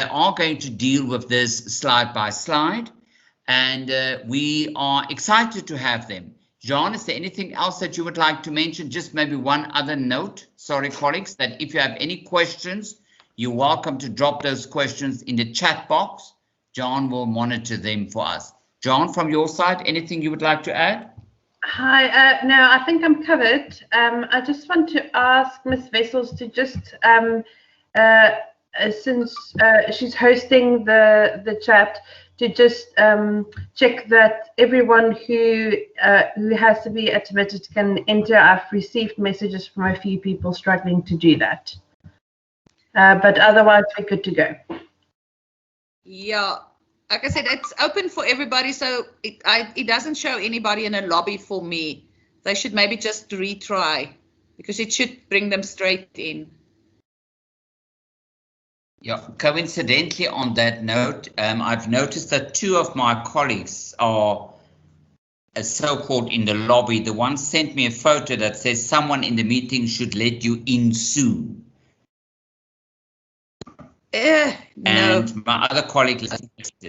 are going to deal with this slide by slide, and we are excited to have them. John, is there anything else that you would like to mention? Just maybe one other note, sorry colleagues, that if you have any questions, you're welcome to drop those questions in the chat box. John will monitor them for us. John, from your side, anything you would like to add? Hi, no, I think I'm covered. I just want to ask Ms. Wessels to just, since she's hosting the chat, to just check that everyone who has to be admitted can enter. I've received messages from a few people struggling to do that. But otherwise, we're good to go. Yeah. Like I said, it's open for everybody, so it doesn't show anybody in a lobby for me. They should maybe just retry, because it should bring them straight in. Yeah, coincidentally on that note, I've noticed that two of my colleagues are so-called in the lobby. The one sent me a photo that says someone in the meeting should let you in soon. No. And my other colleague,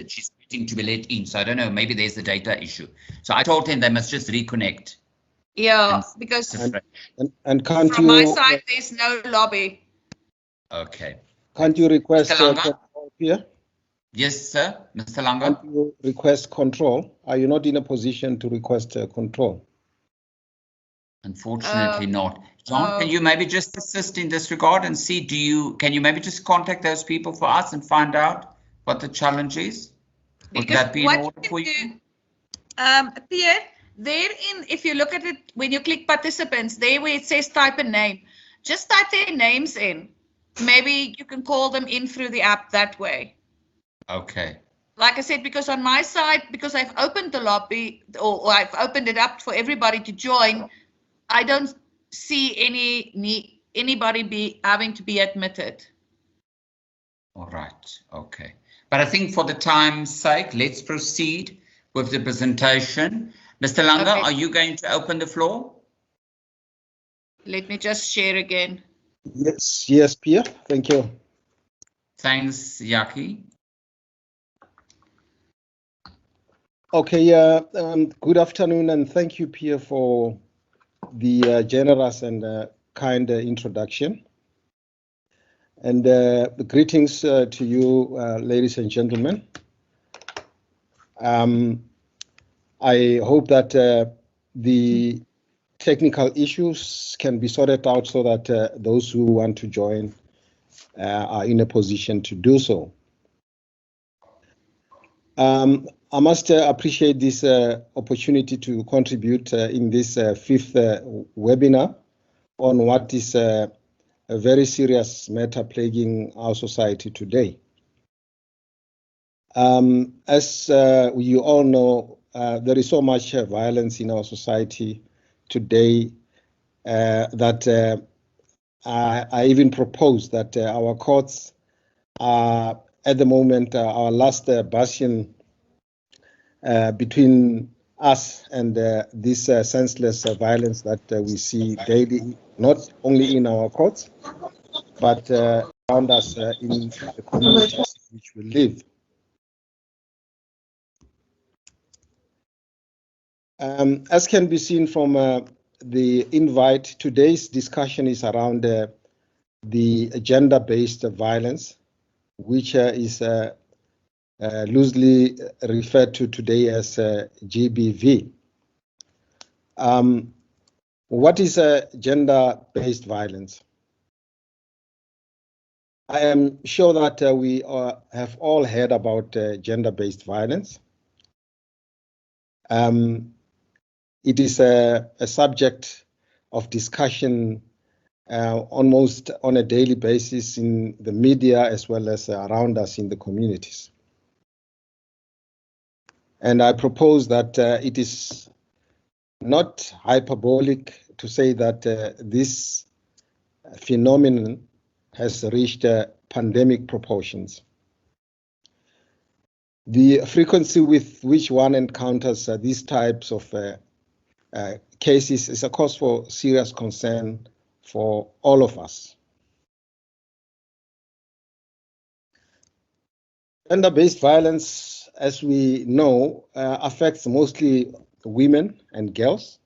she's waiting to be let in. So I don't know, maybe there's a data issue. So I told them they must just reconnect. Yeah, because and can't from you, my side, there's no lobby. Okay. Can't you request Langa? here? Yes, sir. Mr. Langa? Can't you request control? Are you not in a position to request control? Unfortunately not. John, can you maybe just assist in this regard and see, can you maybe just contact those people for us and find out what the challenge is? Would that be in order for you? Pierre, therein, if you look at it, when you click participants, there where it says type a name, just type their names in. Maybe you can call them in through the app that way. Okay. Like I said, because on my side, because I've opened the lobby, or I've opened it up for everybody to join, I don't see anybody having to be admitted. All right. Okay. But I think for the time's sake, let's proceed with the presentation. Mr. Langa, are you going to open the floor? Let me just share again. Yes, Pierre. Thank you. Thanks, Jakkie. Okay, good afternoon, and thank you, Pierre, for the generous and kind introduction. And greetings to you, ladies and gentlemen. I hope that the technical issues can be sorted out so that those who want to join are in a position to do so. I must appreciate this opportunity to contribute in this fifth webinar on what is a very serious matter plaguing our society today. As you all know, there is so much violence in our society today that I even propose that our courts are at the moment our last bastion between us and this senseless violence that we see daily, not only in our courts, but around us in the communities in which we live. As can be seen from the invite, today's discussion is around the gender-based violence, which is loosely referred to today as GBV. What is gender-based violence? I am sure that we have all heard about gender-based violence. It is a subject of discussion almost on a daily basis in the media as well as around us in the communities. And I propose that it is not hyperbolic to say that this phenomenon has reached pandemic proportions. The frequency with which one encounters these types of cases is a cause for serious concern for all of us. Gender-based violence, as we know, affects mostly women and girls,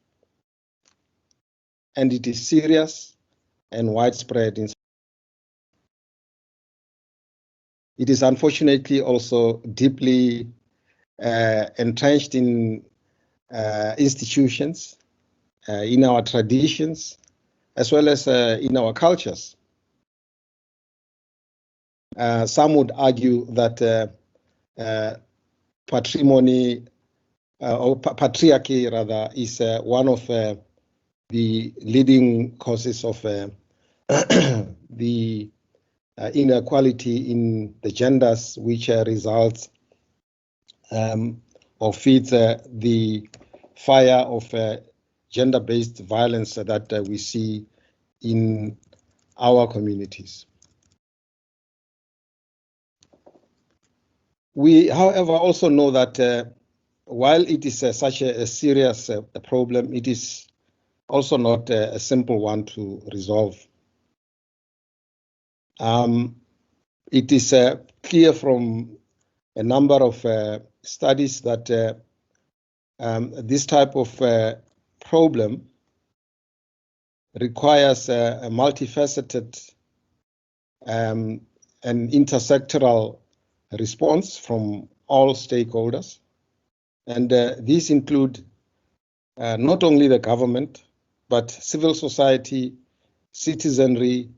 and it is serious and widespread. It is unfortunately also deeply entrenched in institutions, in our traditions, as well as in our cultures. Some would argue that patrimony or patriarchy rather is one of the leading causes of the inequality in the genders, which results or feeds the fire of gender-based violence that we see in our communities. We, however, also know that while it is such a serious problem, it is also not a simple one to resolve. It is clear from a number of studies that this type of problem requires a multifaceted and intersectoral response from all stakeholders. And these include not only the government, but civil society, citizenry,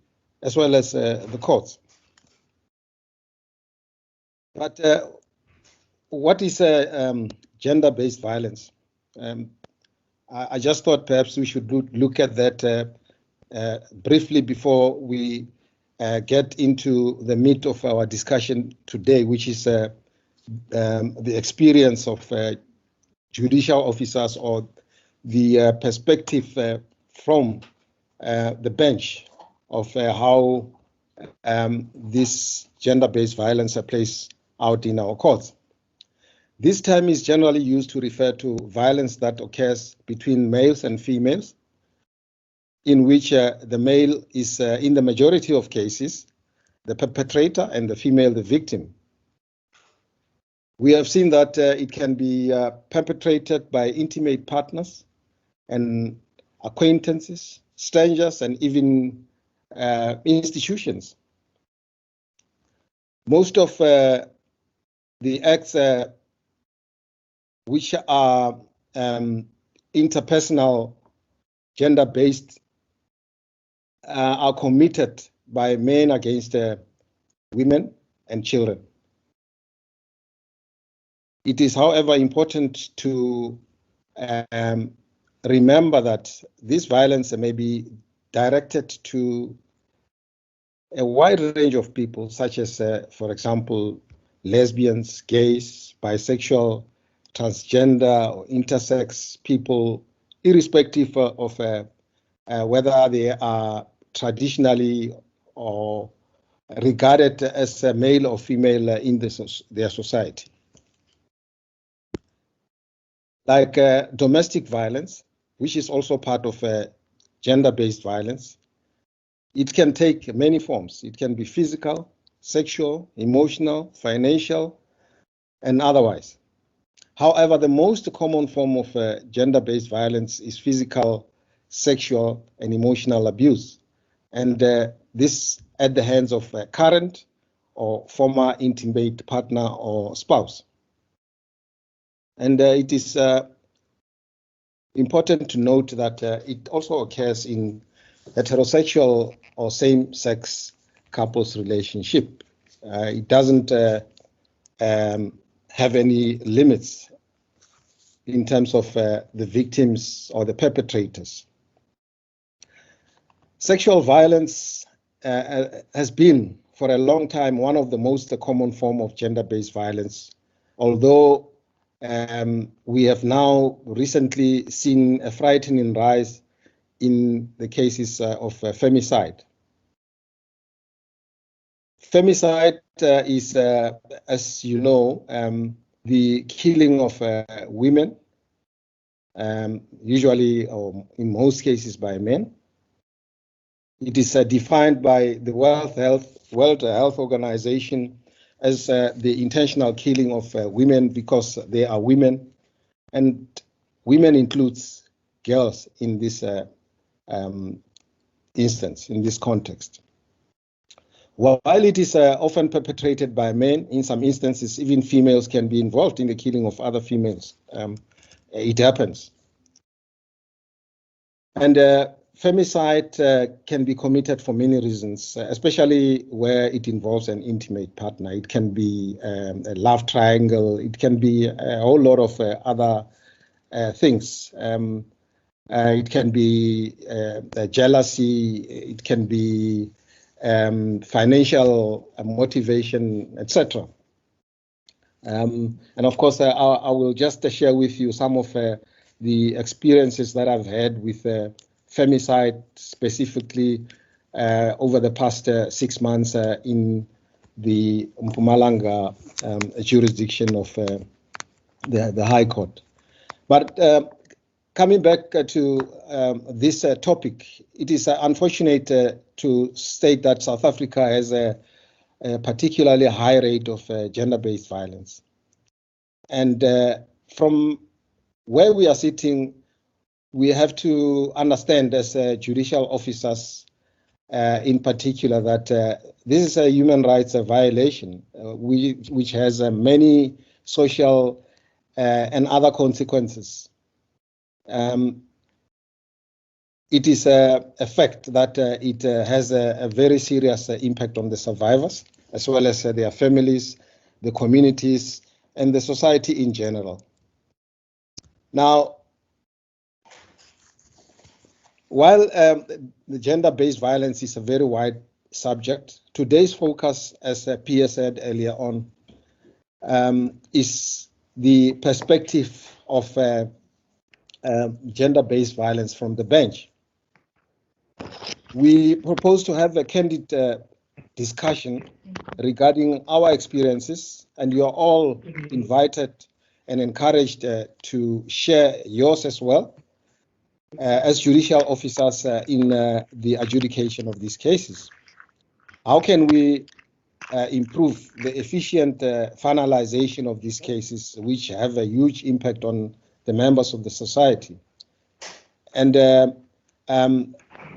as well as the courts. But what is gender-based violence? I just thought perhaps we should look at that briefly before we get into the meat of our discussion today, which is the experience of judicial officers or the perspective from the bench of how this gender-based violence plays out in our courts. This term is generally used to refer to violence that occurs between males and females, in which the male is, in the majority of cases, the perpetrator and the female the victim. We have seen that it can be perpetrated by intimate partners and acquaintances, strangers, and even institutions. Most of the acts which are interpersonal, gender-based, are committed by men against women and children. It is, however, important to remember that this violence may be directed to a wide range of people, such as, for example, lesbians, gays, bisexual, transgender, or intersex people, irrespective of whether they are traditionally or regarded as a male or female in their society. Like domestic violence, which is also part of gender-based violence, it can take many forms. It can be physical, sexual, emotional, financial, and otherwise. However, the most common form of gender-based violence is physical, sexual, and emotional abuse. And this at the hands of a current or former intimate partner or spouse. And it is important to note that it also occurs in heterosexual or same-sex couples relationship. It doesn't have any limits in terms of the victims or the perpetrators. Sexual violence has been for a long time one of the most common form of gender-based violence, although we have now recently seen a frightening rise in the cases of femicide. Femicide is, as you know, the killing of women, usually or in most cases by men. It is defined by the World Health Organization as the intentional killing of women because they are women, and women includes girls in this instance, in this context. While it is often perpetrated by men, in some instances, even females can be involved in the killing of other females. It happens. And femicide can be committed for many reasons, especially where it involves an intimate partner. It can be a love triangle. It can be a whole lot of other things. It can be jealousy. It can be financial motivation, etc. And of course, I will just share with you some of the experiences that I've had with femicide, specifically over the past 6 months in the Mpumalanga jurisdiction of the High Court. But coming back to this topic, it is unfortunate to state that South Africa has a particularly high rate of gender-based violence. And from where we are sitting, we have to understand as judicial officers in particular that this is a human rights violation which has many social and other consequences. It is a fact that it has a very serious impact on the survivors, as well as their families, the communities, and the society in general. Now, while the gender-based violence is a very wide subject, today's focus, as Pia said earlier on, is the perspective of gender-based violence from the bench. We propose to have a candid discussion regarding our experiences, and you are all invited and encouraged to share yours as well as judicial officers in the adjudication of these cases. How can we improve the efficient finalization of these cases, which have a huge impact on the members of the society? And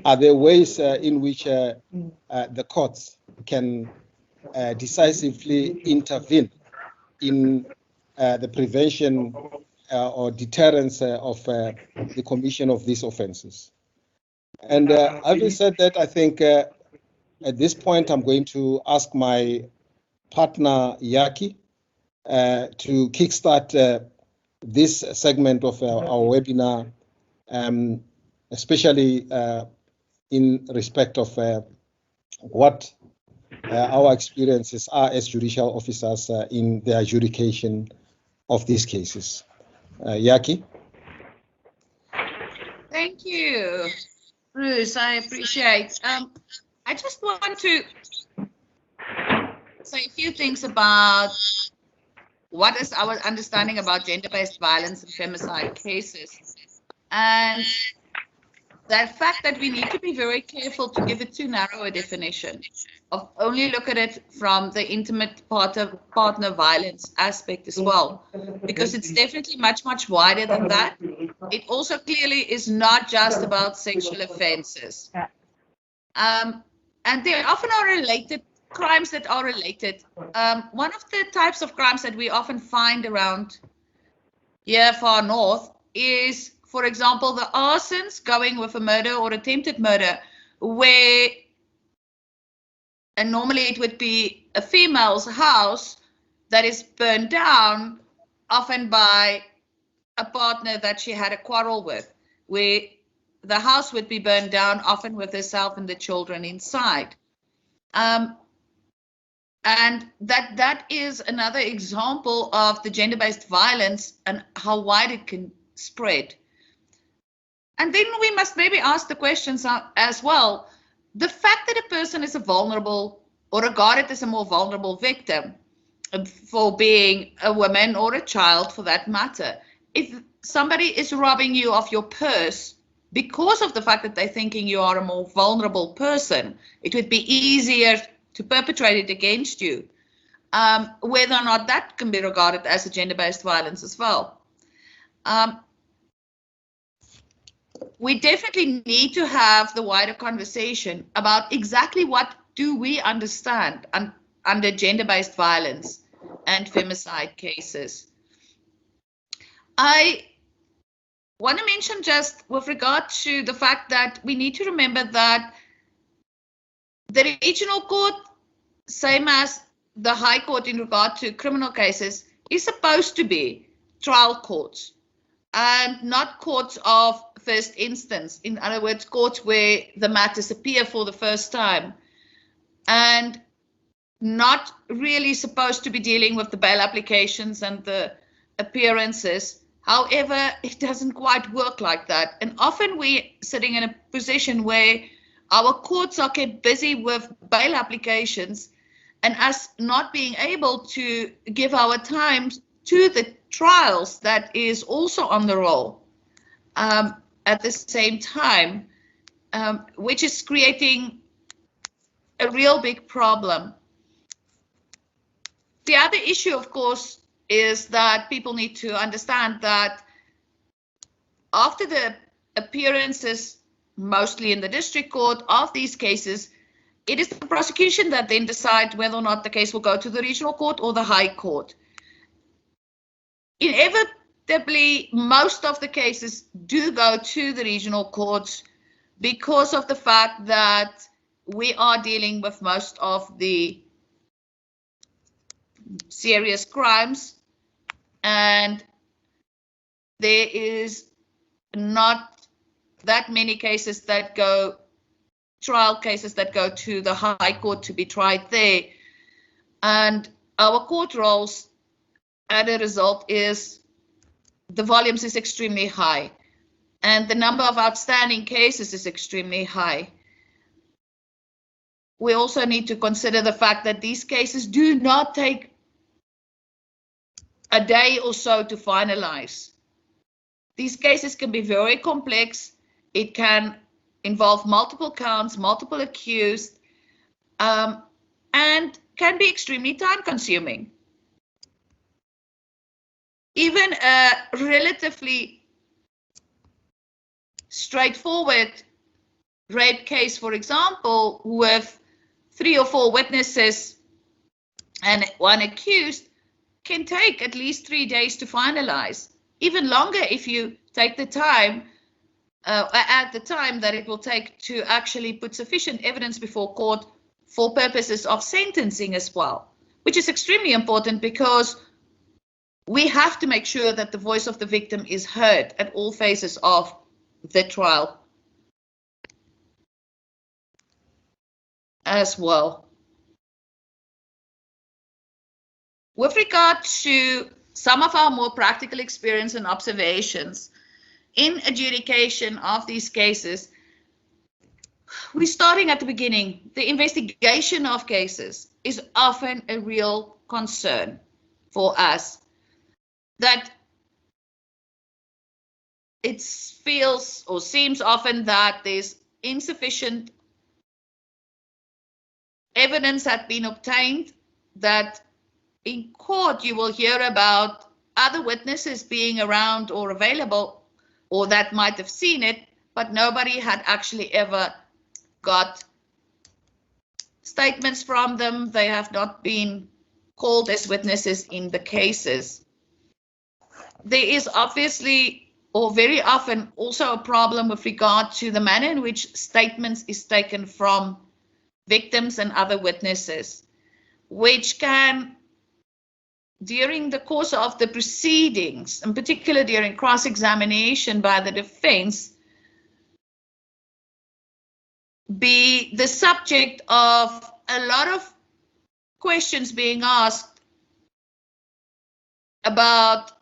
are there ways in which the courts can decisively intervene in the prevention or deterrence of the commission of these offenses? And having said that, I think at this point I'm going to ask my partner Jakkie to kickstart this segment of our webinar, especially in respect of what our experiences are as judicial officers in the adjudication of these cases. Jakkie? Thank you, Bruce. I appreciate. I just want to say a few things about what is our understanding about gender-based violence and femicide cases. And the fact that we need to be very careful to give it too narrow a definition, of only look at it from the intimate partner violence aspect as well, because it's definitely much, much wider than that. It also clearly is not just about sexual offenses. And there often are related crimes that are related. One of the types of crimes that we often find around here far north is, for example, the arsons going with a murder or attempted murder, where, and normally it would be a female's house that is burned down, often by a partner that she had a quarrel with, where the house would be burned down, often with herself and the children inside. And that is another example of the gender-based violence and how wide it can spread. And then we must maybe ask the questions as well. The fact that a person is a vulnerable or regarded as a more vulnerable victim for being a woman or a child for that matter, if somebody is robbing you of your purse because of the fact that they're thinking you are a more vulnerable person, it would be easier to perpetrate it against you. whether or not that can be regarded as a gender-based violence as well. We definitely need to have the wider conversation about exactly what do we understand under gender-based violence and femicide cases. I want to mention just with regard to the fact that we need to remember that the regional court, same as the High Court in regard to criminal cases, is supposed to be trial courts and not courts of first instance. In other words, courts where the matters appear for the first time, and not really supposed to be dealing with the bail applications and the appearances. However, it doesn't quite work like that. And often we're sitting in a position where our courts are kept busy with bail applications and us not being able to give our time to the trials that is also on the roll at the same time, which is creating a real big problem. The other issue, of course, is that people need to understand that after the appearances, mostly in the district court, of these cases, it is the prosecution that then decide whether or not the case will go to the regional court or the High Court. Inevitably, most of the cases do go to the regional courts because of the fact that we are dealing with most of the serious crimes, and there is not that many cases that go, trial cases that go to the High Court to be tried there. And our court rolls, as a result, is the volumes is extremely high, and the number of outstanding cases is extremely high. We also need to consider the fact that these cases do not take a day or so to finalize. These cases can be very complex. It can involve multiple counts, multiple accused, and can be extremely time consuming. Even a relatively straightforward rape case, for example, with 3 or 4 witnesses and 1 accused, can take at least 3 days to finalize. Even longer if you take the time, add the time that it will take to actually put sufficient evidence before court for purposes of sentencing as well, which is extremely important because we have to make sure that the voice of the victim is heard at all phases of the trial as well. With regard to some of our more practical experience and observations in adjudication of these cases, we're starting at the beginning. The investigation of cases is often a real concern for us, that it feels or seems often that there's insufficient evidence that has been obtained, that in court you will hear about other witnesses being around or available or that might have seen it, but nobody had actually ever got statements from them. They have not been called as witnesses in the cases. There is obviously, or very often, also a problem with regard to the manner in which statements is taken from victims and other witnesses, which can, during the course of the proceedings, in particular during cross-examination by the defense, be the subject of a lot of questions being asked about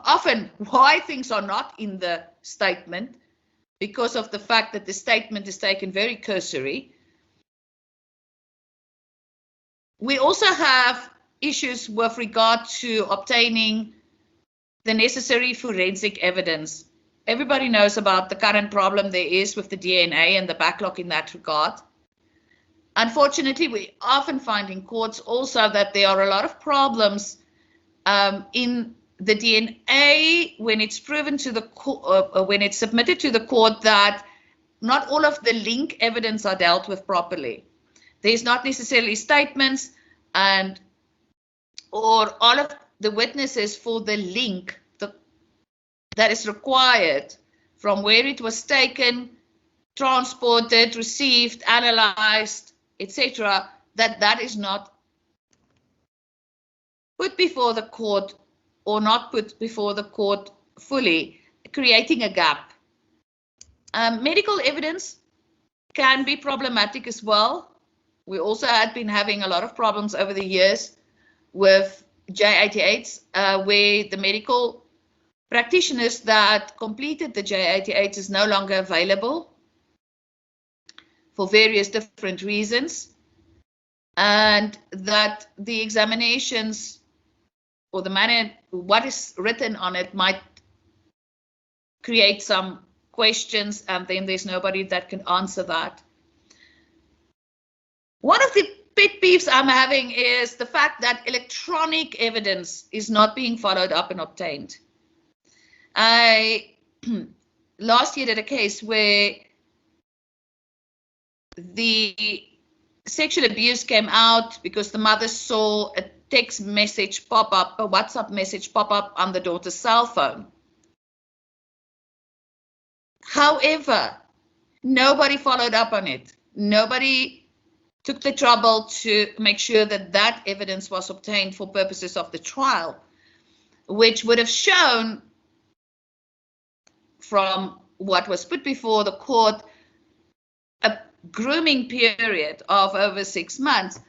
often why things are not in the statement, because of the fact that the statement is taken very cursory. We also have issues with regard to obtaining the necessary forensic evidence. Everybody knows about the current problem there is with the DNA and the backlog in that regard. Unfortunately, we often find in courts also that there are a lot of problems in the DNA when it's proven to the court, when it's submitted to the court, that not all of the link evidence are dealt with properly. There's not necessarily statements or all of the witnesses for the link that is required from where it was taken, transported, received, analyzed, etc., that is not put before the court or not put before the court fully, creating a gap. Medical evidence can be problematic as well. We also had been having a lot of problems over the years with J88s, where the medical practitioners that completed the J88s is no longer available for various different reasons, and that the examinations or the manner, what is written on it, might create some questions, and then there's nobody that can answer that. One of the pet peeves I'm having is the fact that electronic evidence is not being followed up and obtained. I last year did a case where the sexual abuse came out because the mother saw a text message pop up, a WhatsApp message pop up on the daughter's cell phone. However, nobody followed up on it. Nobody took the trouble to make sure that that evidence was obtained for purposes of the trial, which would have shown from what was put before the court a grooming period of over 6 months.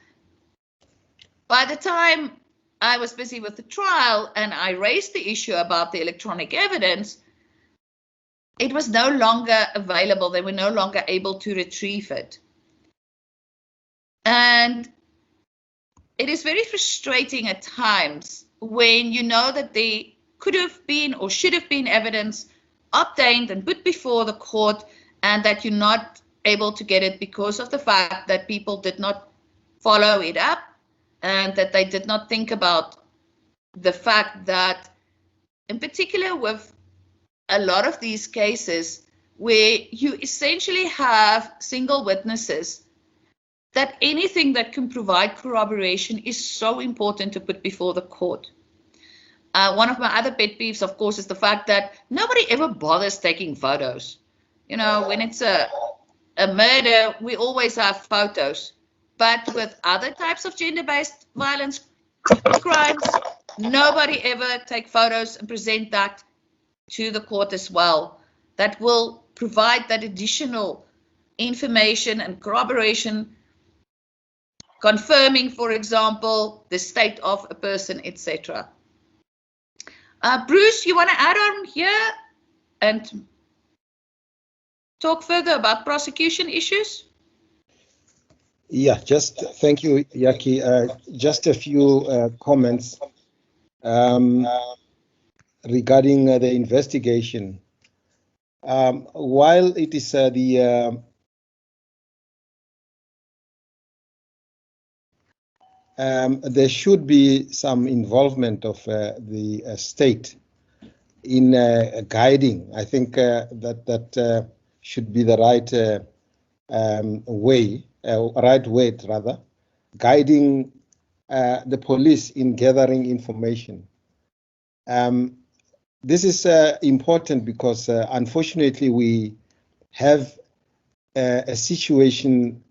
By the time I was busy with the trial and I raised the issue about the electronic evidence, it was no longer available. They were no longer able to retrieve it. And it is very frustrating at times when you know that there could have been or should have been evidence obtained and put before the court, and that you're not able to get it because of the fact that people did not follow it up, and that they did not think about the fact that, in particular with a lot of these cases where you essentially have single witnesses, that anything that can provide corroboration is so important to put before the court. One of my other pet peeves, of course, is the fact that nobody ever bothers taking photos. You know, when it's a murder, we always have photos. But with other types of gender-based violence crimes, nobody ever take photos and present that to the court as well. That will provide that additional information and corroboration, confirming, for example, the state of a person, etc. Bruce, you want to add on here and talk further about prosecution issues? Yeah, just thank you, Jakkie. Just a few comments regarding the investigation. While it is there should be some involvement of the state in guiding. I think that should be the right way, guiding the police in gathering information. This is important because unfortunately we have a situation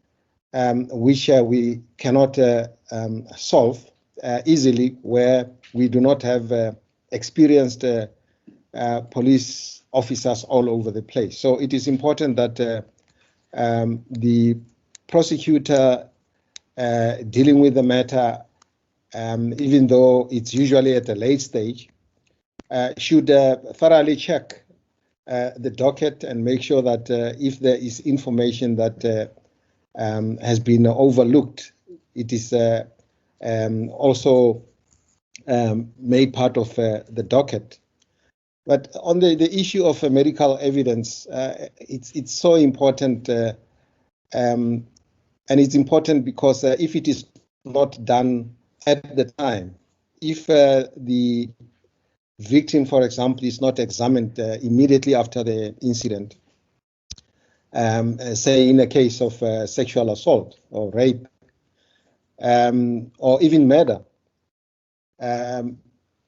which we cannot solve easily, where we do not have experienced police officers all over the place. So it is important that the prosecutor dealing with the matter, even though it's usually at a late stage, should thoroughly check the docket and make sure that if there is information that has been overlooked, it is also made part of the docket. But on the issue of medical evidence, it's so important And it's important because if it is not done at the time, if the victim, for example, is not examined immediately after the incident, say in a case of sexual assault or rape, or even murder,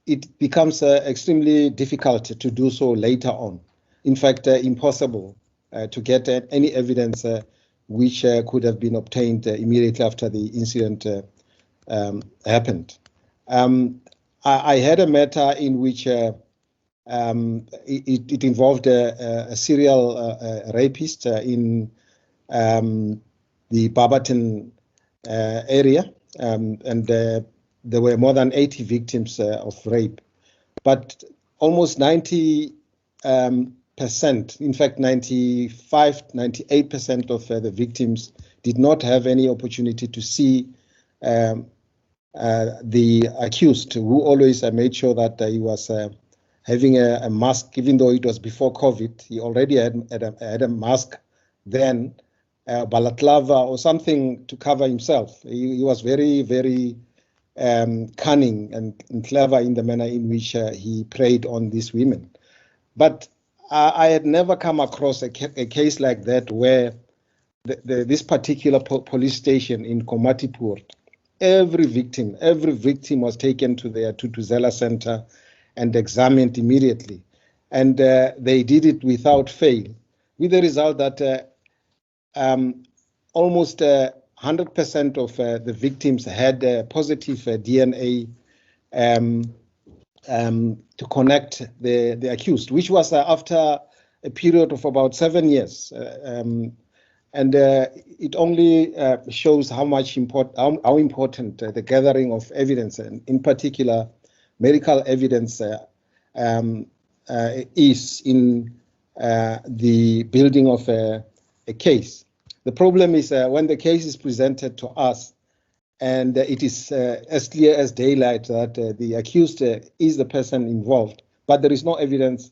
it becomes extremely difficult to do so later on. In fact, impossible to get any evidence which could have been obtained immediately after the incident happened. I had a matter in which it involved a serial rapist in the Barberton area, and there were more than 80 victims of rape, but almost 90%, in fact 98% of the victims did not have any opportunity to see the accused, who always made sure that he was having a mask, even though it was before COVID. He already had a mask then, balaclava or something to cover himself. He was very, very cunning and clever in the manner in which he preyed on these women. But I had never come across a case like that where this particular police station in Komatipoort, every victim was taken to their Tutuzela Center and examined immediately. And they did it without fail, with the result that almost 100% of the victims had positive DNA to connect the accused, which was after a period of about 7 years. And it only shows how important the gathering of evidence, and in particular medical evidence, is in the building of a case. The problem is when the case is presented to us, and it is as clear as daylight that the accused is the person involved, but there is no evidence.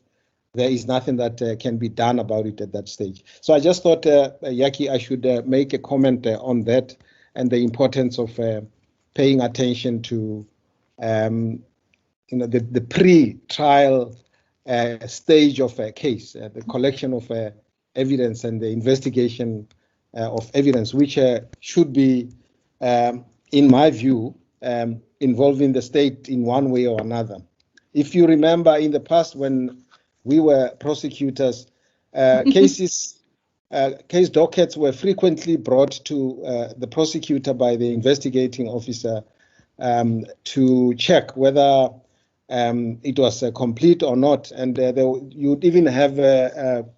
There is nothing that can be done about it at that stage. So I just thought, Jakkie, I should make a comment on that and the importance of paying attention to, the pre-trial stage of a case, the collection of evidence and the investigation of evidence, which should be, in my view, involving the state in one way or another. If you remember in the past when we were prosecutors, case dockets were frequently brought to the prosecutor by the investigating officer to check whether it was complete or not. And you'd even have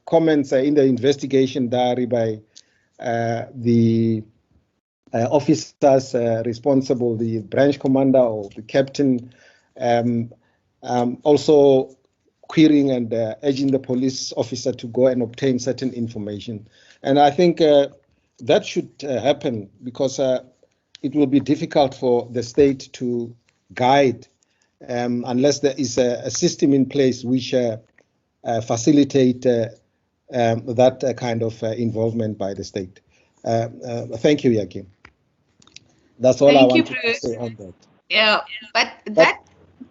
comments in the investigation diary by the officers responsible, the branch commander or the captain, also querying and urging the police officer to go and obtain certain information. And I think that should happen, because it will be difficult for the state to guide unless there is a system in place which facilitate that kind of involvement by the state. Thank you, Jakkie. That's all I want to say on that. Yeah, but that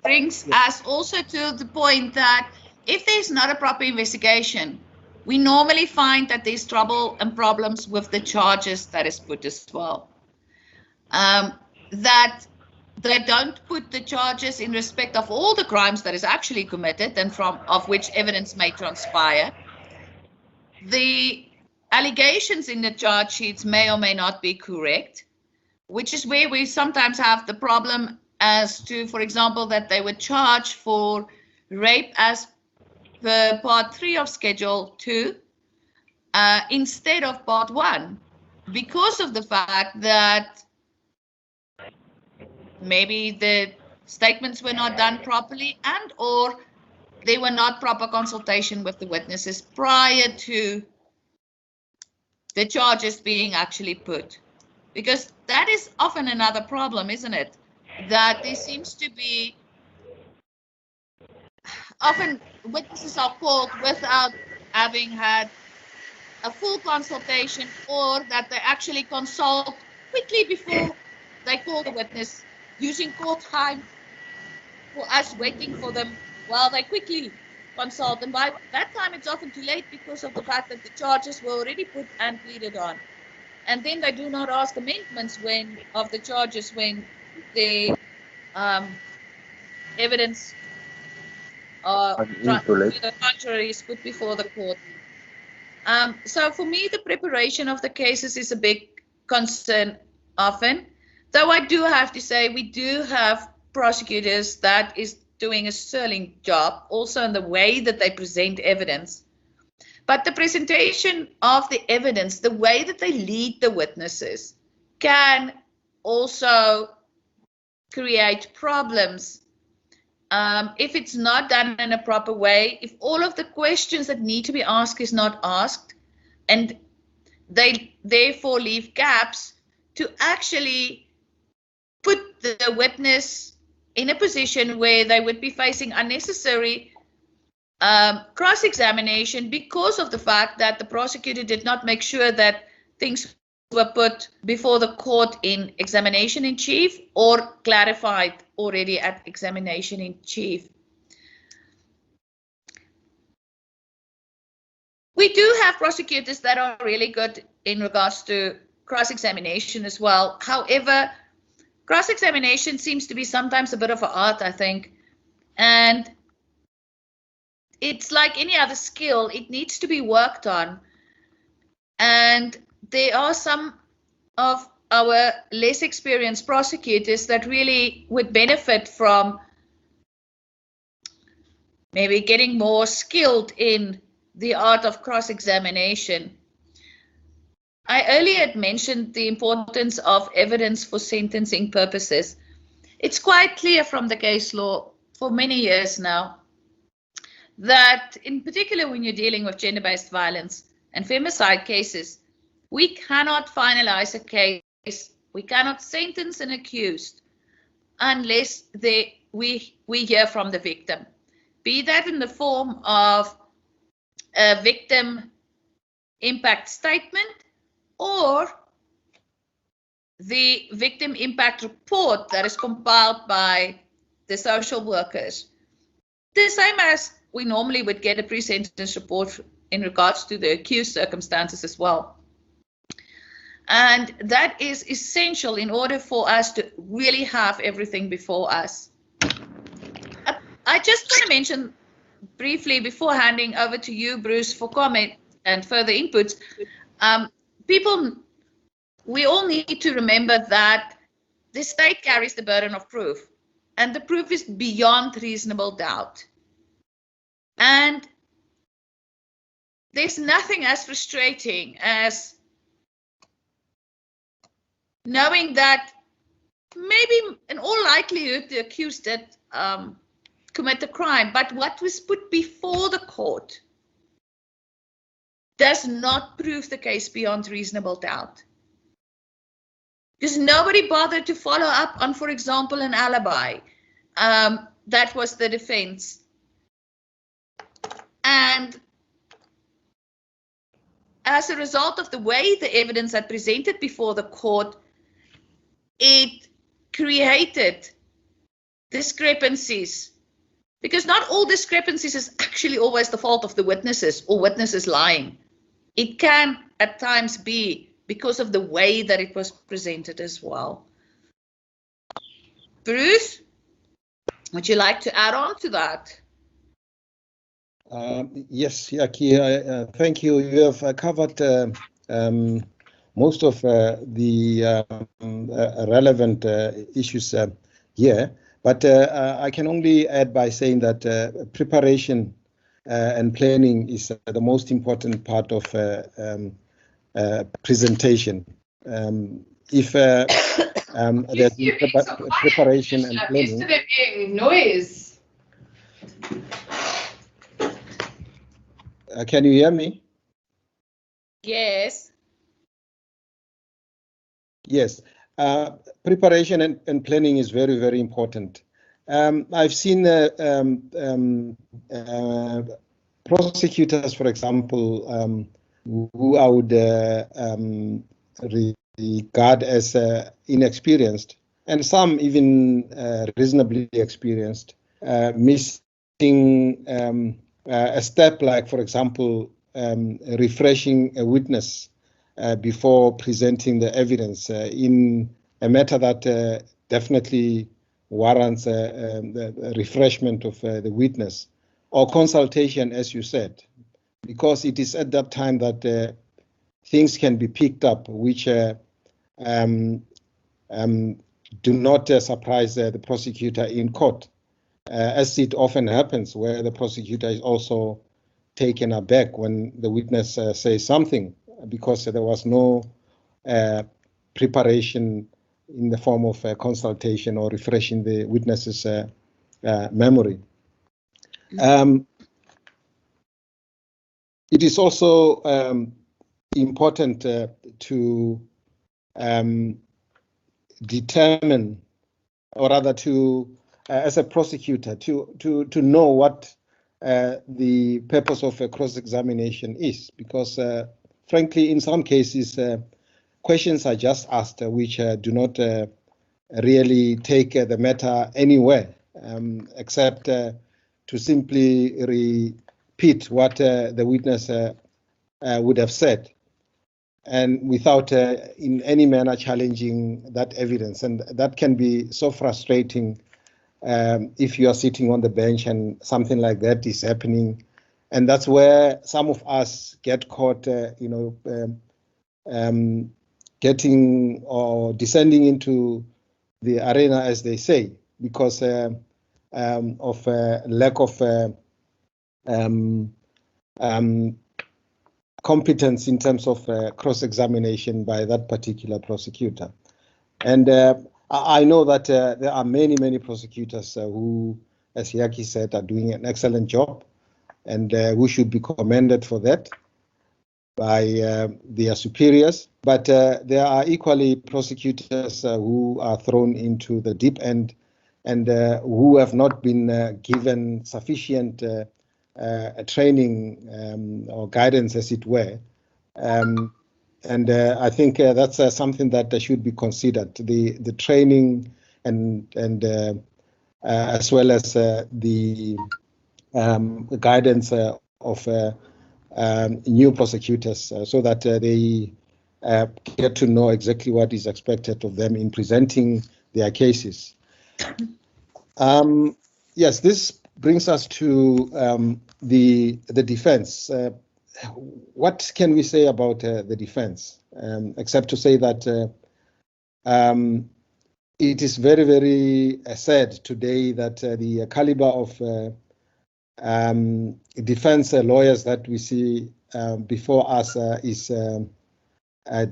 brings us also to the point that if there's not a proper investigation, we normally find that there's trouble and problems with the charges that is put as well. That they don't put the charges in respect of all the crimes that is actually committed and of which evidence may transpire. The allegations in the charge sheets may or may not be correct, which is where we sometimes have the problem as to, for example, that they were charged for rape as per Part 3 of Schedule 2 instead of Part 1, because of the fact that maybe the statements were not done properly and or there were not proper consultation with the witnesses prior to the charges being actually put. Because that is often another problem, isn't it? That there seems to be often witnesses are called without having had a full consultation, or that they actually consult quickly before they call the witness, using court time for us waiting for them while they quickly consult. And by that time, it's often too late because of the fact that the charges were already put and pleaded on. And then they do not ask amendments of the charges when the evidence to the contrary is put before the court. So for me, the preparation of the cases is a big concern often, though I do have to say we do have prosecutors that is doing a sterling job also in the way that they present evidence. But the presentation of the evidence, the way that they lead the witnesses, can also create problems if it's not done in a proper way, if all of the questions that need to be asked is not asked, and they therefore leave gaps to actually put the witness in a position where they would be facing unnecessary cross-examination because of the fact that the prosecutor did not make sure that things were put before the court in examination in chief or clarified already at examination in chief. We do have prosecutors that are really good in regards to cross-examination as well. However, cross-examination seems to be sometimes a bit of an art, I think, and it's like any other skill, it needs to be worked on. And there are some of our less experienced prosecutors that really would benefit from maybe getting more skilled in the art of cross-examination. I earlier had mentioned the importance of evidence for sentencing purposes. It's quite clear from the case law for many years now that, in particular when you're dealing with gender-based violence and femicide cases, we cannot finalize a case, we cannot sentence an accused unless we hear from the victim, be that in the form of a victim impact statement or the victim impact report that is compiled by the social workers. The same as we normally would get a pre-sentence report in regards to the accused circumstances as well. And that is essential in order for us to really have everything before us. I just want to mention briefly before handing over to you, Bruce, for comment and further inputs. We all need to remember that the state carries the burden of proof, and the proof is beyond reasonable doubt. And there's nothing as frustrating as knowing that maybe in all likelihood the accused did commit the crime, but what was put before the court does not prove the case beyond reasonable doubt. Because nobody bothered to follow up on, for example, an alibi. That was the defense. And as a result of the way the evidence had presented before the court, it created discrepancies. Because not all discrepancies is actually always the fault of the witnesses or witnesses lying. It can at times be because of the way that it was presented as well. Bruce, would you like to add on to that? Yes, Jakkie, thank you. You have covered most of the relevant issues here, but I can only add by saying that preparation and planning is the most important part of presentation. If there's preparation and planning. Used to there being noise. Can you hear me? Yes. Yes. Preparation and planning is very, very important. I've seen prosecutors, for example, who I would regard as inexperienced, and some even reasonably experienced, missing a step like, for example, refreshing a witness before presenting the evidence in a matter that definitely warrants the refreshment of the witness, or consultation, as you said, because it is at that time that things can be picked up which do not surprise the prosecutor in court, as it often happens, where the prosecutor is also taken aback when the witness says something, because there was no preparation in the form of a consultation or refreshing the witness's memory. It is also important to determine, or rather to, as a prosecutor, to know what the purpose of a cross-examination is, because frankly, in some cases, questions are just asked which do not really take the matter anywhere, except to simply repeat what the witness would have said, and without in any manner challenging that evidence. And that can be so frustrating if you are sitting on the bench and something like that is happening. And that's where some of us get caught, getting or descending into the arena, as they say, because of lack of competence in terms of cross-examination by that particular prosecutor. And I know that there are many prosecutors who, as Jakkie said, are doing an excellent job, and who should be commended for that by their superiors. But there are equally prosecutors who are thrown into the deep end, and who have not been given sufficient training or guidance, as it were. And I think that's something that should be considered, the training and as well as the guidance of new prosecutors, so that they get to know exactly what is expected of them in presenting their cases. Yes, this brings us to the defense. What can we say about the defense, except to say that it is very sad today that the caliber of defense lawyers that we see before us is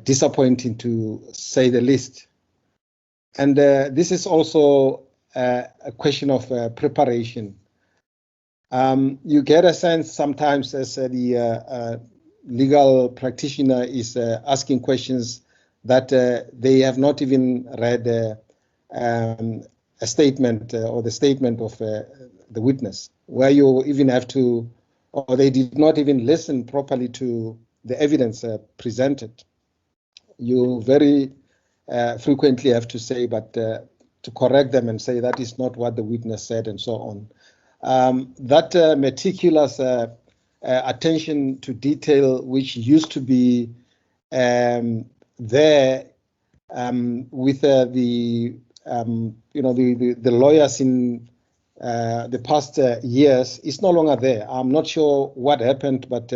disappointing, to say the least. And this is also a question of preparation. You get a sense sometimes, as the legal practitioner is asking questions, that they have not even read a statement or the statement of the witness, where you even have to, or they did not even listen properly to the evidence presented. You very frequently have to say, but to correct them and say that is not what the witness said, and so on. That meticulous attention to detail, which used to be there with the lawyers in the past years, is no longer there. I'm not sure what happened, but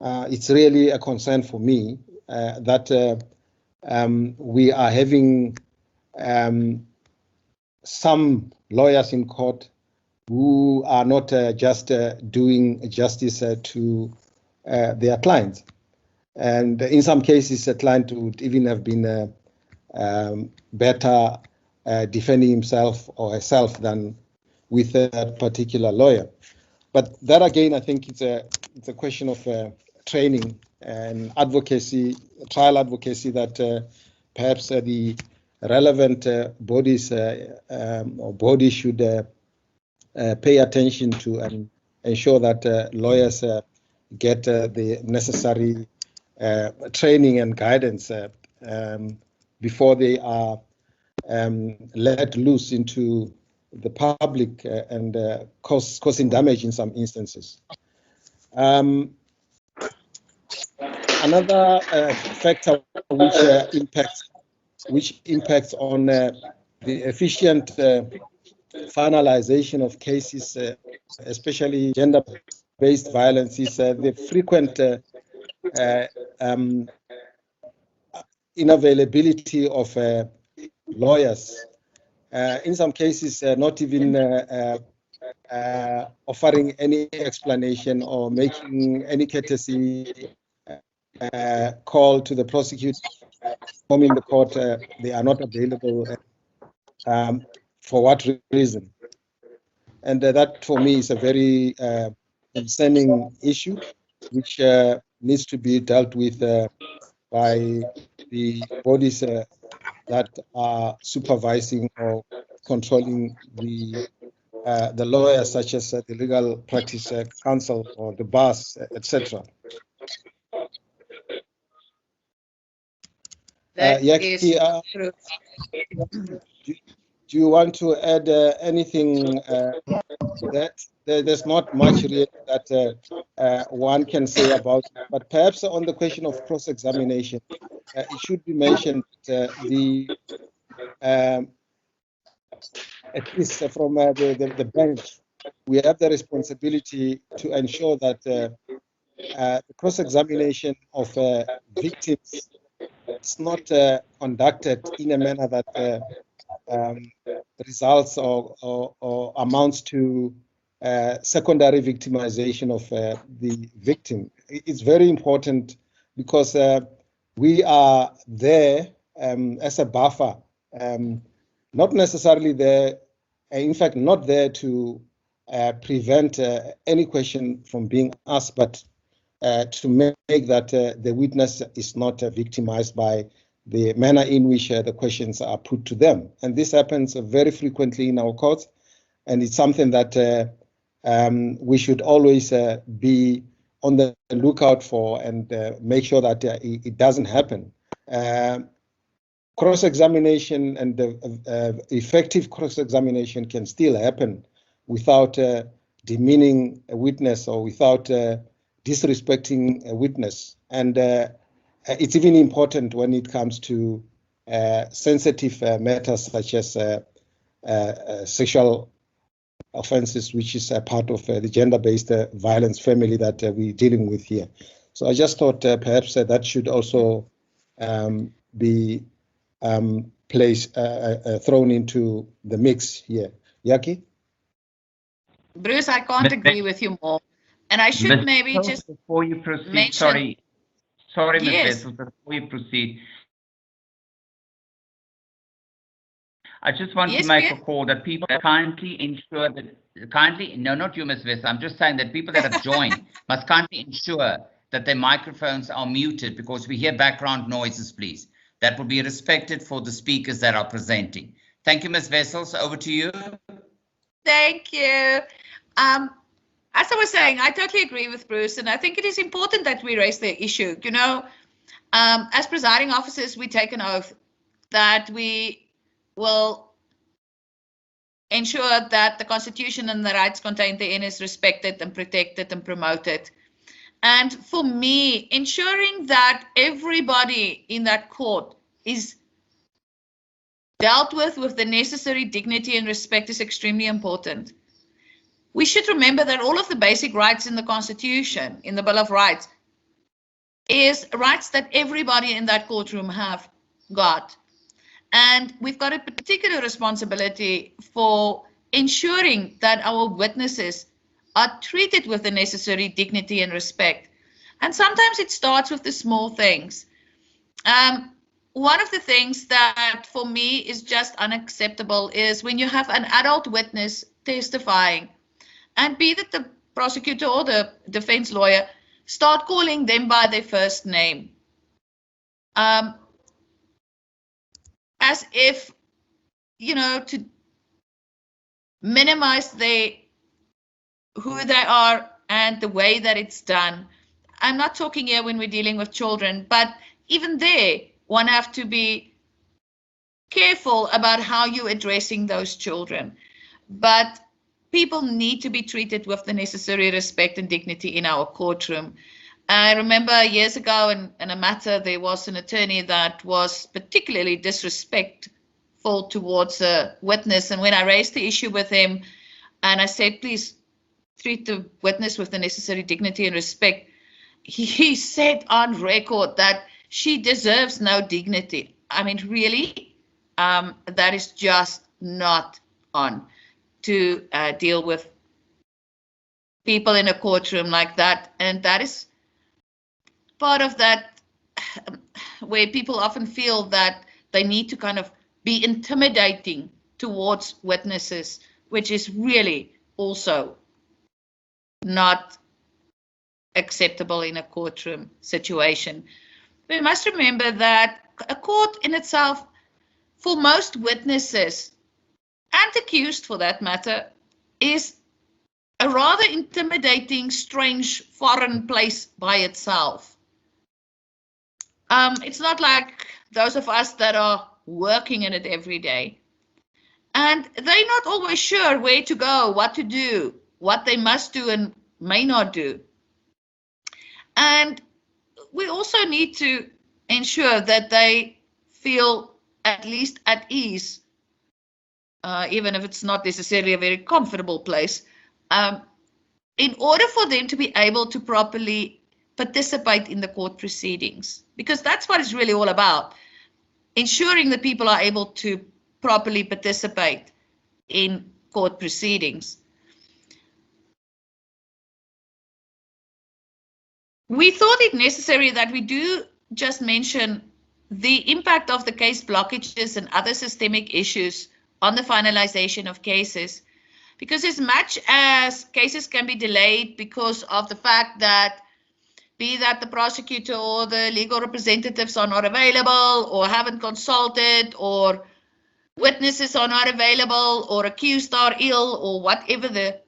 it's really a concern for me that we are having some lawyers in court who are not just doing justice to their clients. And in some cases, a client would even have been better defending himself or herself than with a particular lawyer. But that, again, I think it's a question of training and advocacy, trial advocacy, that perhaps the relevant bodies or bodies should pay attention to, and ensure that lawyers get the necessary training and guidance before they are let loose into the public and causing damage in some instances. Another factor which impacts on the efficient finalization of cases, especially gender-based violence, is the frequent inavailability of lawyers. In some cases, not even offering any explanation or making any courtesy call to the prosecutor, informing the court they are not available. For what reason? And that, for me, is a very concerning issue, which needs to be dealt with by the bodies that are supervising or controlling the lawyers, such as the Legal Practice Council or the bars, etc. Jakkie, do you want to add anything to that? There's not much really that one can say about it, but perhaps on the question of cross-examination, it should be mentioned that at least from the bench, we have the responsibility to ensure that the cross-examination of victims is not conducted in a manner that results or amounts to secondary victimization of the victim. It's very important because we are there as a buffer, not necessarily there, in fact, not there to prevent any question from being asked, but to make that the witness is not victimized by the manner in which the questions are put to them. And this happens very frequently in our courts, and it's something that we should always be on the lookout for and make sure that it doesn't happen. Cross-examination and effective cross-examination can still happen without demeaning a witness or without disrespecting a witness. And it's even important when it comes to sensitive matters such as sexual offenses, which is a part of the gender-based violence family that we're dealing with here. So I just thought perhaps that should also be thrown into the mix here. Jakkie? Bruce, I can't agree with you more. And I should maybe just before you proceed, mention, sorry, Ms. Yes. Wessels, before you proceed, I just want to make a call that people kindly ensure that, no, not you, Ms. Wessels, I'm just saying that people that have joined must kindly ensure that their microphones are muted because we hear background noises, please. That will be respected for the speakers that are presenting. Thank you, Ms. Wessels, over to you. Thank you. As I was saying, I totally agree with Bruce, and I think it is important that we raise the issue. You know, as presiding officers, we take an oath that we will ensure that the Constitution and the rights contained therein is respected and protected and promoted. And for me, ensuring that everybody in that court is dealt with the necessary dignity and respect is extremely important. We should remember that all of the basic rights in the Constitution, in the Bill of Rights, is rights that everybody in that courtroom have got. And we've got a particular responsibility for ensuring that our witnesses are treated with the necessary dignity and respect. And sometimes it starts with the small things. One of the things that for me is just unacceptable is when you have an adult witness testifying, and be that the prosecutor or the defense lawyer start calling them by their first name. As if, you know, to minimize who they are and the way that it's done. I'm not talking here when we're dealing with children, but even there, one have to be careful about how you're addressing those children. But people need to be treated with the necessary respect and dignity in our courtroom. I remember years ago in a matter, there was an attorney that was particularly disrespectful towards a witness. And when I raised the issue with him and I said, please treat the witness with the necessary dignity and respect, he said on record that she deserves no dignity. I mean, really, that is just not on to deal with people in a courtroom like that. And that is part of that where people often feel that they need to kind of be intimidating towards witnesses, which is really also not acceptable in a courtroom situation. We must remember that a court in itself, for most witnesses and accused for that matter, is a rather intimidating, strange, foreign place by itself. It's not like those of us that are working in it every day. And they're not always sure where to go, what to do, what they must do and may not do. And we also need to ensure that they feel at least at ease, even if it's not necessarily a very comfortable place, in order for them to be able to properly participate in the court proceedings, because that's what it's really all about, ensuring that people are able to properly participate in court proceedings. We thought it necessary that we do just mention the impact of the case blockages and other systemic issues on the finalization of cases, because as much as cases can be delayed because of the fact that be that the prosecutor or the legal representatives are not available or haven't consulted, or witnesses are not available, or accused are ill, or whatever the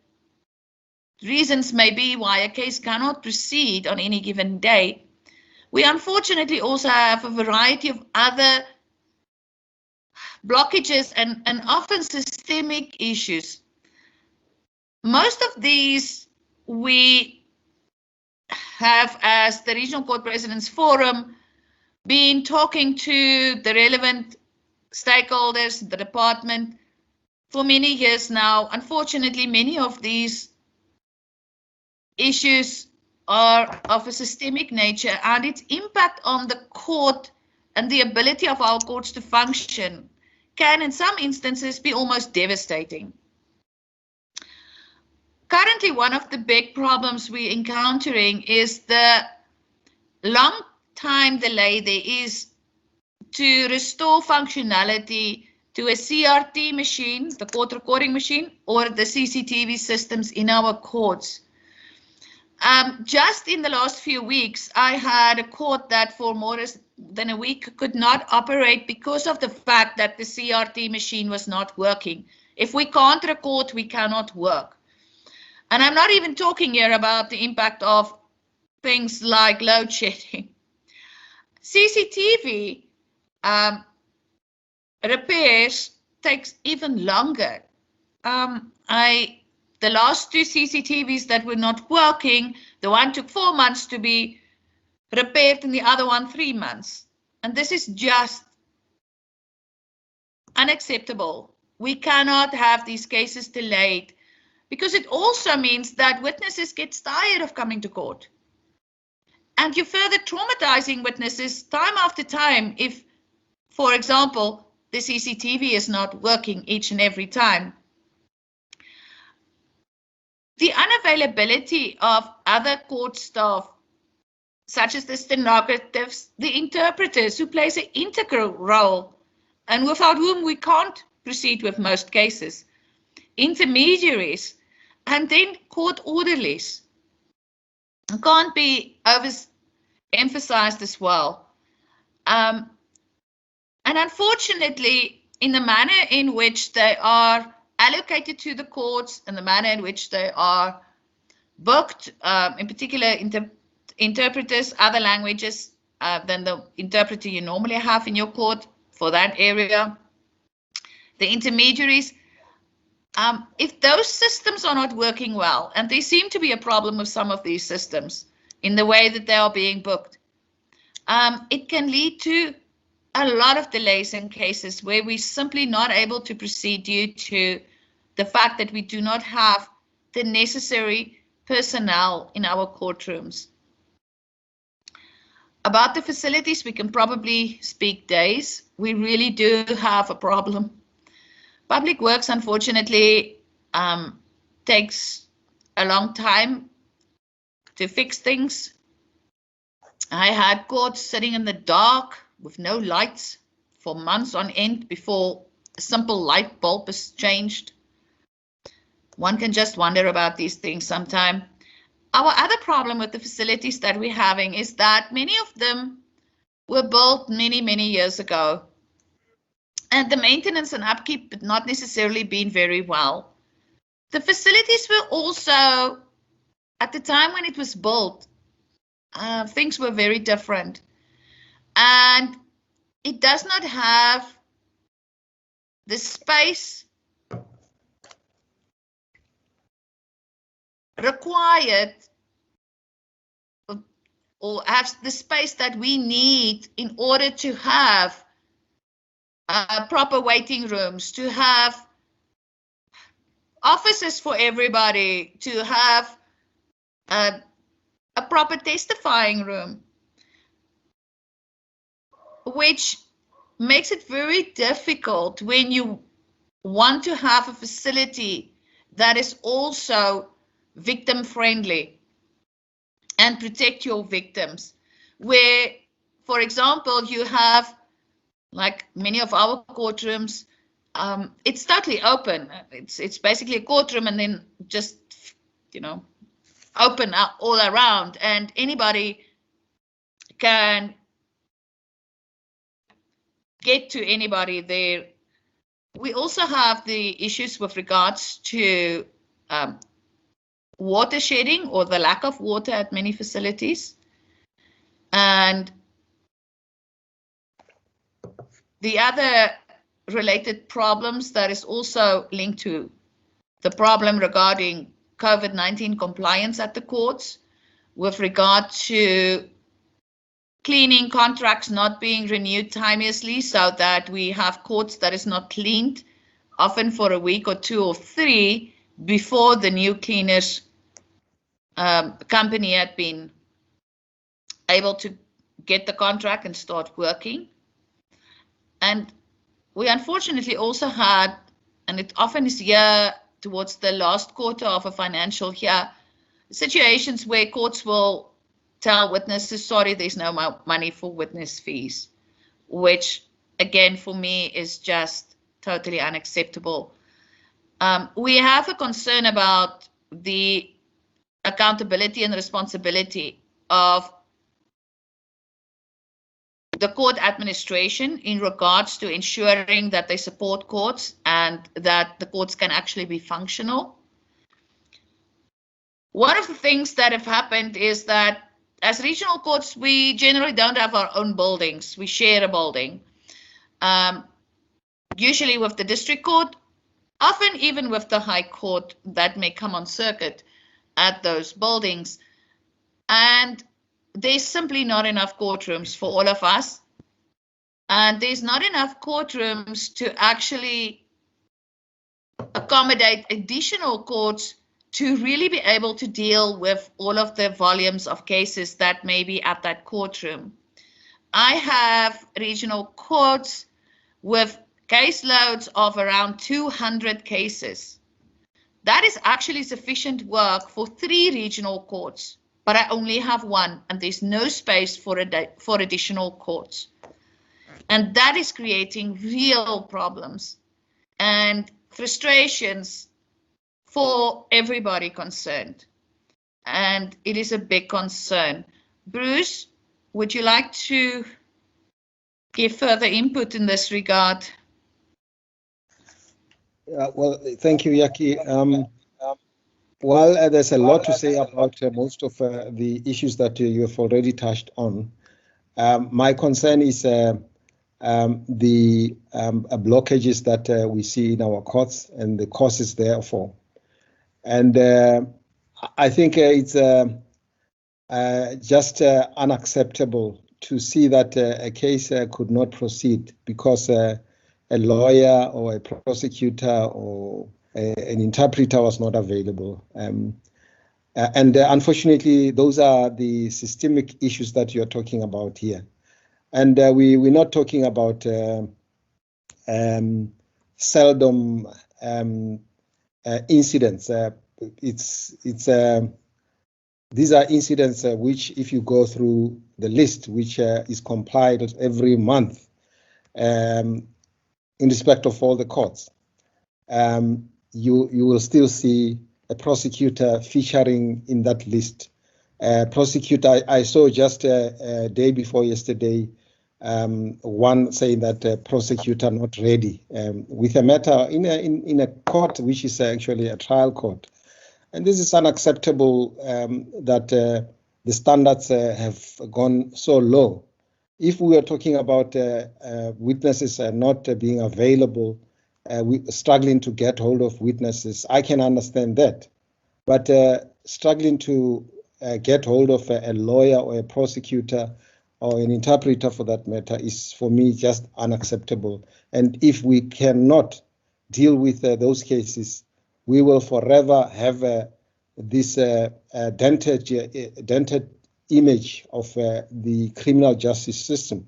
reasons may be why a case cannot proceed on any given day, we unfortunately also have a variety of other blockages and often systemic issues. Most of these we have, as the Regional Court Presidents Forum, been talking to the relevant stakeholders, the department, for many years now. Unfortunately, many of these issues are of a systemic nature, and its impact on the court and the ability of our courts to function can, in some instances, be almost devastating. Currently, one of the big problems we're encountering is the long time delay there is to restore functionality to a CRT machine, the court recording machine, or the CCTV systems in our courts. Just in the last few weeks, I had a court that for more than a week could not operate because of the fact that the CRT machine was not working. If we can't record, we cannot work. And I'm not even talking here about the impact of things like load shedding. CCTV repairs takes even longer. The last two CCTVs that were not working, the one took 4 months to be repaired and the other one 3 months. And this is just unacceptable. We cannot have these cases delayed, because it also means that witnesses get tired of coming to court. And you're further traumatizing witnesses time after time if, for example, the CCTV is not working each and every time. The unavailability of other court staff, such as the stenographers, the interpreters, who plays an integral role and without whom we can't proceed with most cases, intermediaries, and then court orderlies, can't be overemphasized as well. And unfortunately, in the manner in which they are allocated to the courts and the manner in which they are booked, in particular interpreters, other languages than the interpreter you normally have in your court for that area. The intermediaries, if those systems are not working well, and there seem to be a problem with some of these systems in the way that they are being booked, it can lead to a lot of delays in cases where we're simply not able to proceed due to the fact that we do not have the necessary personnel in our courtrooms. About the facilities, we can probably speak days. We really do have a problem. Public works, unfortunately, takes a long time to fix things. I had courts sitting in the dark with no lights for months on end before a simple light bulb is changed. One can just wonder about these things sometime. Our other problem with the facilities that we're having is that many of them were built many, many years ago. And the maintenance and upkeep had not necessarily been very well. The facilities were also, at the time when it was built, things were very different. And it does not have the space required or have the space that we need in order to have proper waiting rooms, to have offices for everybody, to have a proper testifying room, which makes it very difficult when you want to have a facility that is also victim friendly and protect your victims, where, for example, you have, like many of our courtrooms, it's totally open. It's basically a courtroom and then just, you know, open up all around, and anybody can get to anybody there. We also have the issues with regards to water shedding or the lack of water at many facilities. And the other related problems that is also linked to the problem regarding COVID-19 compliance at the courts with regard to cleaning contracts not being renewed timeously, so that we have courts that is not cleaned often for a week or 2 or 3 before the new cleaners company had been able to get the contract and start working. And we unfortunately also had, and it often is here towards the last quarter of a financial year, situations where courts will tell witnesses, sorry, there's no money for witness fees, which again for me is just totally unacceptable. We have a concern about the accountability and responsibility of the court administration in regards to ensuring that they support courts and that the courts can actually be functional. One of the things that have happened is that as regional courts, we generally don't have our own buildings. We share a building, usually with the district court, often even with the high court that may come on circuit at those buildings. And there's simply not enough courtrooms for all of us. And there's not enough courtrooms to actually accommodate additional courts to really be able to deal with all of the volumes of cases that may be at that courtroom. I have regional courts with caseloads of around 200 cases. That is actually sufficient work for 3 regional courts, but I only have 1, and there's no space for additional courts. And that is creating real problems and frustrations for everybody concerned. And it is a big concern. Bruce, would you like to give further input in this regard? Well, thank you, Jakkie. Well, there's a lot to say about most of the issues that you have already touched on. My concern is the blockages that we see in our courts and the causes therefore. And I think it's just unacceptable to see that a case could not proceed because a lawyer or a prosecutor or an interpreter was not available. And unfortunately, those are the systemic issues that you're talking about here. And we're not talking about seldom incidents. These are incidents which, if you go through the list, which is compiled every month in respect of all the courts, you will still see a prosecutor featuring in that list. Prosecutor, I saw just a day before yesterday, one saying that prosecutor not ready with a matter in a court which is actually a trial court. And this is unacceptable that the standards have gone so low. If we are talking about witnesses not being available, struggling to get hold of witnesses, I can understand that. But struggling to get hold of a lawyer or a prosecutor or an interpreter for that matter is for me just unacceptable. And if we cannot deal with those cases, we will forever have this dented image of the criminal justice system.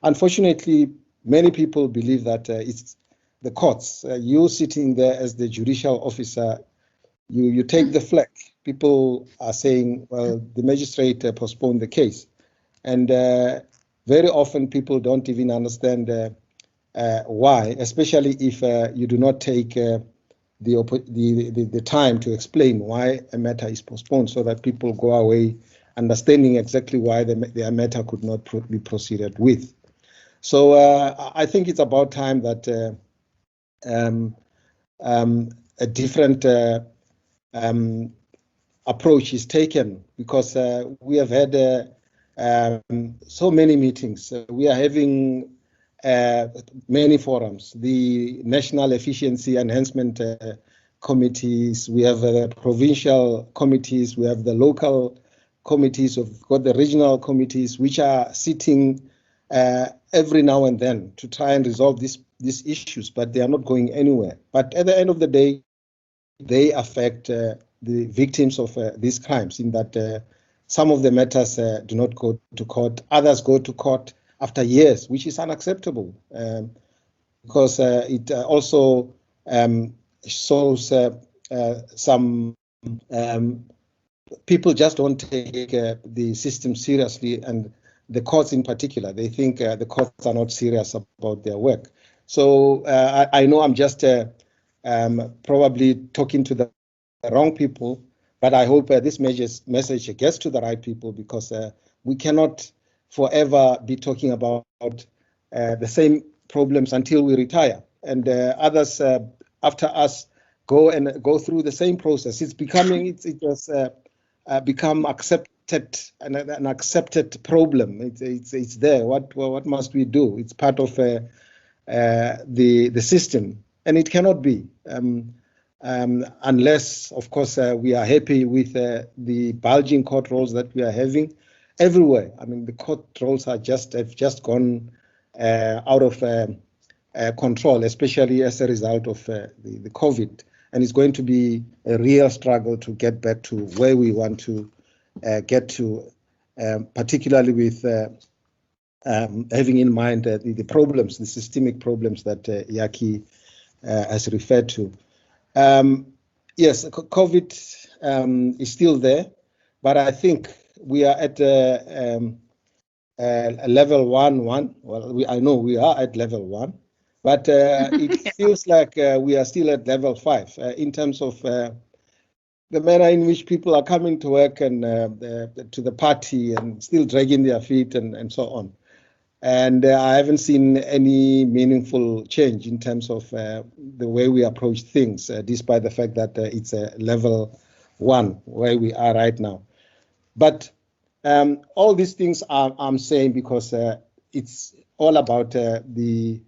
Unfortunately, many people believe that it's the courts. You sitting there as the judicial officer, you take the flak. People are saying, well, the magistrate postponed the case. And very often people don't even understand why, especially if you do not take the time to explain why a matter is postponed, so that people go away understanding exactly why their matter could not be proceeded with. So I think it's about time that a different approach is taken, because we have had so many meetings. We are having many forums, the National Efficiency Enhancement Committees, we have the provincial committees, we have the local committees, we've got the regional committees, which are sitting every now and then to try and resolve these issues, but they are not going anywhere. But at the end of the day, they affect the victims of these crimes, in that some of the matters do not go to court, others go to court after years, which is unacceptable, because it also shows some people just don't take the system seriously, and the courts in particular. They think the courts are not serious about their work. So I know I'm just probably talking to the wrong people, but I hope this message gets to the right people, because we cannot forever be talking about the same problems until we retire, and others after us go through the same process. It's becoming it has become accepted, an accepted problem. It's there. What must we do? It's part of the system, and it cannot be unless, of course, we are happy with the bulging court rolls that we are having everywhere. I mean, the court rolls have just gone out of control, especially as a result of the COVID, and it's going to be a real struggle to get back to where we want to get to, particularly with having in mind the problems, the systemic problems that Jakkie has referred to. Yes, COVID is still there, but I think we are at level 1. Well, I know we are at level 1, but it feels like we are still at level 5 in terms of the manner in which people are coming to work and to the party and still dragging their feet and so on. And I haven't seen any meaningful change in terms of the way we approach things, despite the fact that it's a level one where we are right now. But all these things I'm saying because it's all about the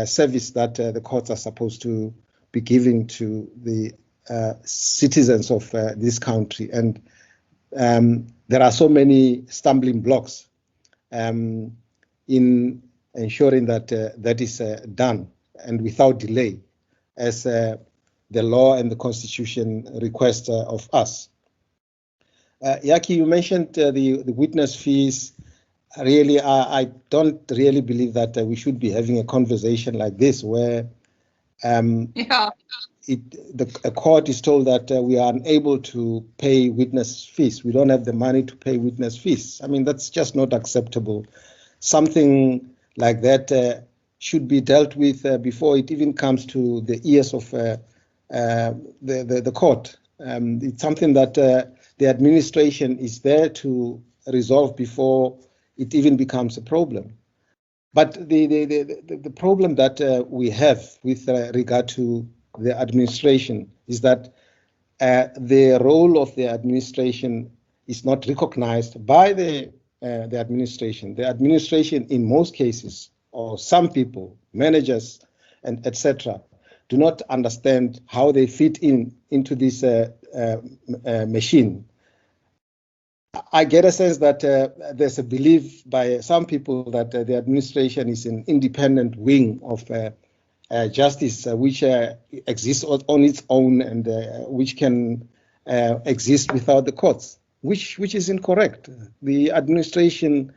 service that the courts are supposed to be giving to the citizens of this country. And there are so many stumbling blocks in ensuring that that is done and without delay, as the law and the Constitution request of us. Jakkie, you mentioned the witness fees. Really, I don't really believe that we should be having a conversation like this where a court is told that we are unable to pay witness fees. We don't have the money to pay witness fees. I mean, that's just not acceptable. Something like that should be dealt with before it even comes to the ears of the court. It's something that the administration is there to resolve before it even becomes a problem. But the problem that we have with regard to the administration is that the role of the administration is not recognized by the administration. The administration, in most cases, or some people, managers, and etc., do not understand how they fit into this machine. I get a sense that there's a belief by some people that the administration is an independent wing of justice, which exists on its own and which can exist without the courts, which is incorrect. The administration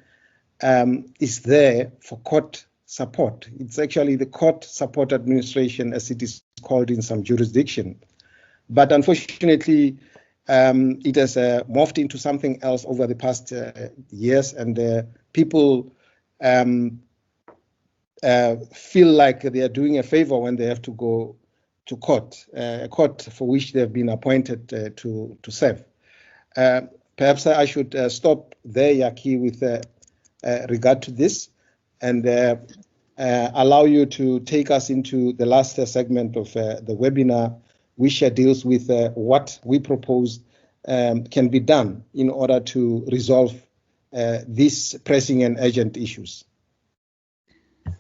is there for court support. It's actually the court support administration, as it is called in some jurisdiction. But unfortunately, it has morphed into something else over the past years, and people feel like they are doing a favor when they have to go to court, a court for which they have been appointed to serve. Perhaps I should stop there, Jakkie, with regard to this, and allow you to take us into the last segment of the webinar, which deals with what we propose can be done in order to resolve these pressing and urgent issues.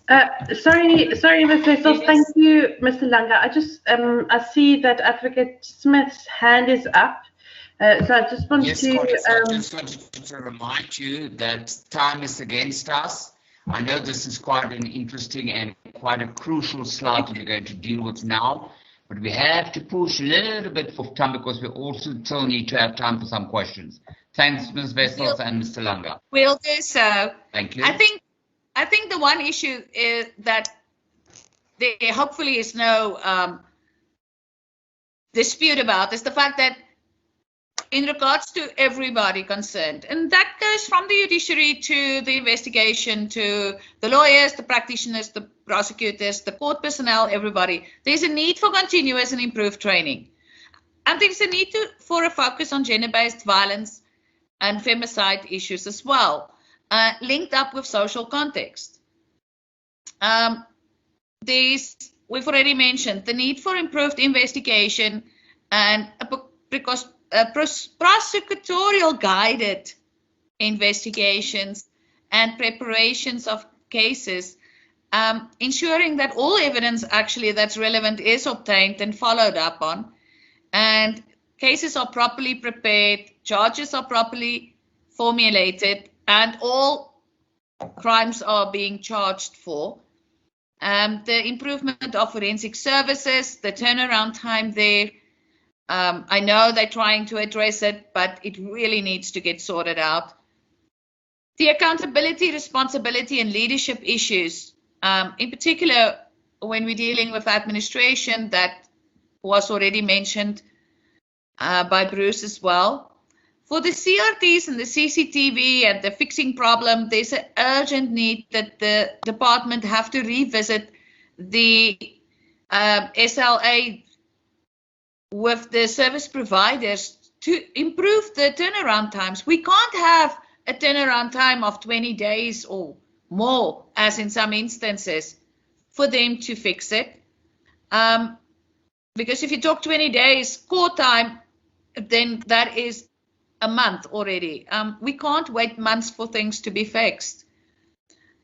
Sorry, Ms. Wessels. Thank you, Mr. Langa. I see that Advocate Smith's hand is up. So I just want yes, to. I just wanted to remind you that time is against us. I know this is quite an interesting and quite a crucial slide that we're going to deal with now, but we have to push a little bit for time because we also still need to have time for some questions. Thanks, Ms. Wessels and Mr. Langa. We'll do so. Thank you. I think the one issue is that there hopefully is no dispute about is the fact that in regards to everybody concerned, and that goes from the judiciary to the investigation to the lawyers, the practitioners, the prosecutors, the court personnel, everybody, there's a need for continuous and improved training. And there's a need for a focus on gender-based violence and femicide issues as well, linked up with social context. We've already mentioned the need for improved investigation and prosecutorial guided investigations and preparations of cases, ensuring that all evidence actually that's relevant is obtained and followed up on, and cases are properly prepared, charges are properly formulated, and all crimes are being charged for. The improvement of forensic services, the turnaround time there, I know they're trying to address it, but it really needs to get sorted out. The accountability, responsibility, and leadership issues, in particular, when we're dealing with administration, that was already mentioned by Bruce as well. For the CRTs and the CCTV and the fixing problem, there's an urgent need that the department have to revisit the SLA with the service providers to improve the turnaround times. We can't have a turnaround time of 20 days or more, as in some instances, for them to fix it. Because if you talk 20 days, court time, then that is a month already. We can't wait months for things to be fixed.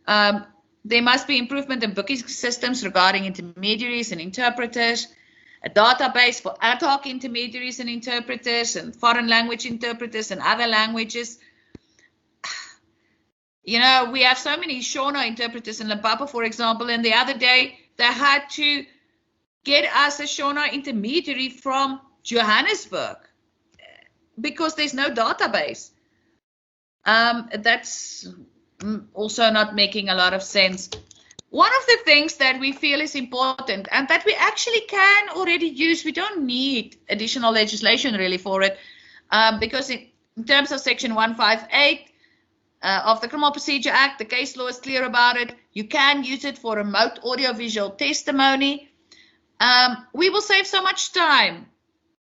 There must be improvement in booking systems regarding intermediaries and interpreters, a database for ad hoc intermediaries and interpreters and foreign language interpreters and other languages. You know, we have so many Shona interpreters in Limpopo, for example, and the other day they had to get us a Shona intermediary from Johannesburg because there's no database. That's also not making a lot of sense. One of the things that we feel is important and that we actually can already use, we don't need additional legislation really for it, because in terms of Section 158 of the Criminal Procedure Act, the case law is clear about it. You can use it for remote audiovisual testimony. We will save so much time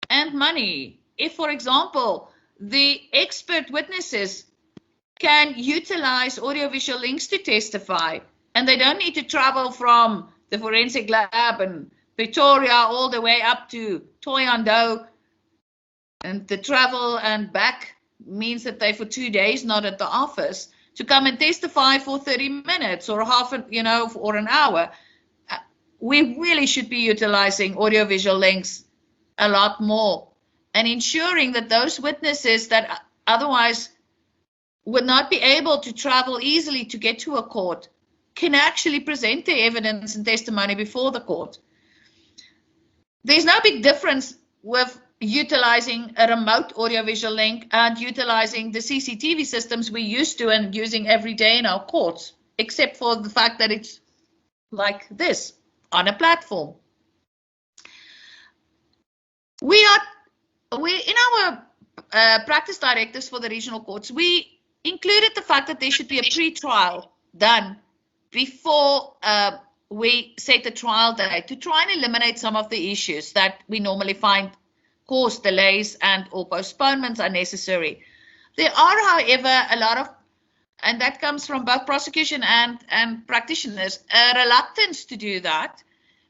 and money if, for example, the expert witnesses can utilize audiovisual links to testify, and they don't need to travel from the forensic lab in Pretoria all the way up to Thohoyandou, and the travel and back means that they for 2 days not at the office to come and testify for 30 minutes or or an hour. We really should be utilizing audiovisual links a lot more and ensuring that those witnesses that otherwise would not be able to travel easily to get to a court can actually present their evidence and testimony before the court. There's no big difference with utilizing a remote audiovisual link and utilizing the CCTV systems we used to and using every day in our courts, except for the fact that it's like this on a platform. We in our practice directives for the regional courts, we included the fact that there should be a pre-trial done before we set the trial date to try and eliminate some of the issues that we normally find cause delays and or postponements are necessary. There are, however, a lot of, and that comes from both prosecution and practitioners, a reluctance to do that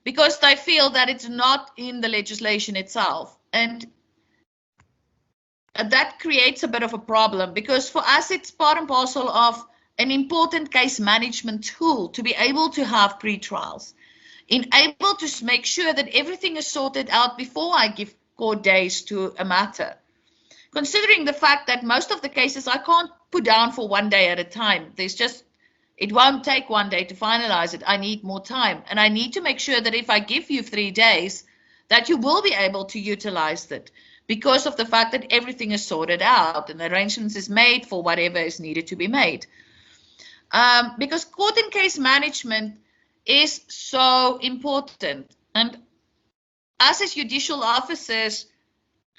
because they feel that it's not in the legislation itself. And that creates a bit of a problem because for us it's part and parcel of an important case management tool to be able to have pre-trials, able to make sure that everything is sorted out before I give court days to a matter. Considering the fact that most of the cases I can't put down for 1 day at a time, it won't take 1 day to finalize it. I need more time, and I need to make sure that if I give you 3 days, that you will be able to utilize it, because of the fact that everything is sorted out and arrangements is made for whatever is needed to be made. Because court and case management is so important. And us as judicial officers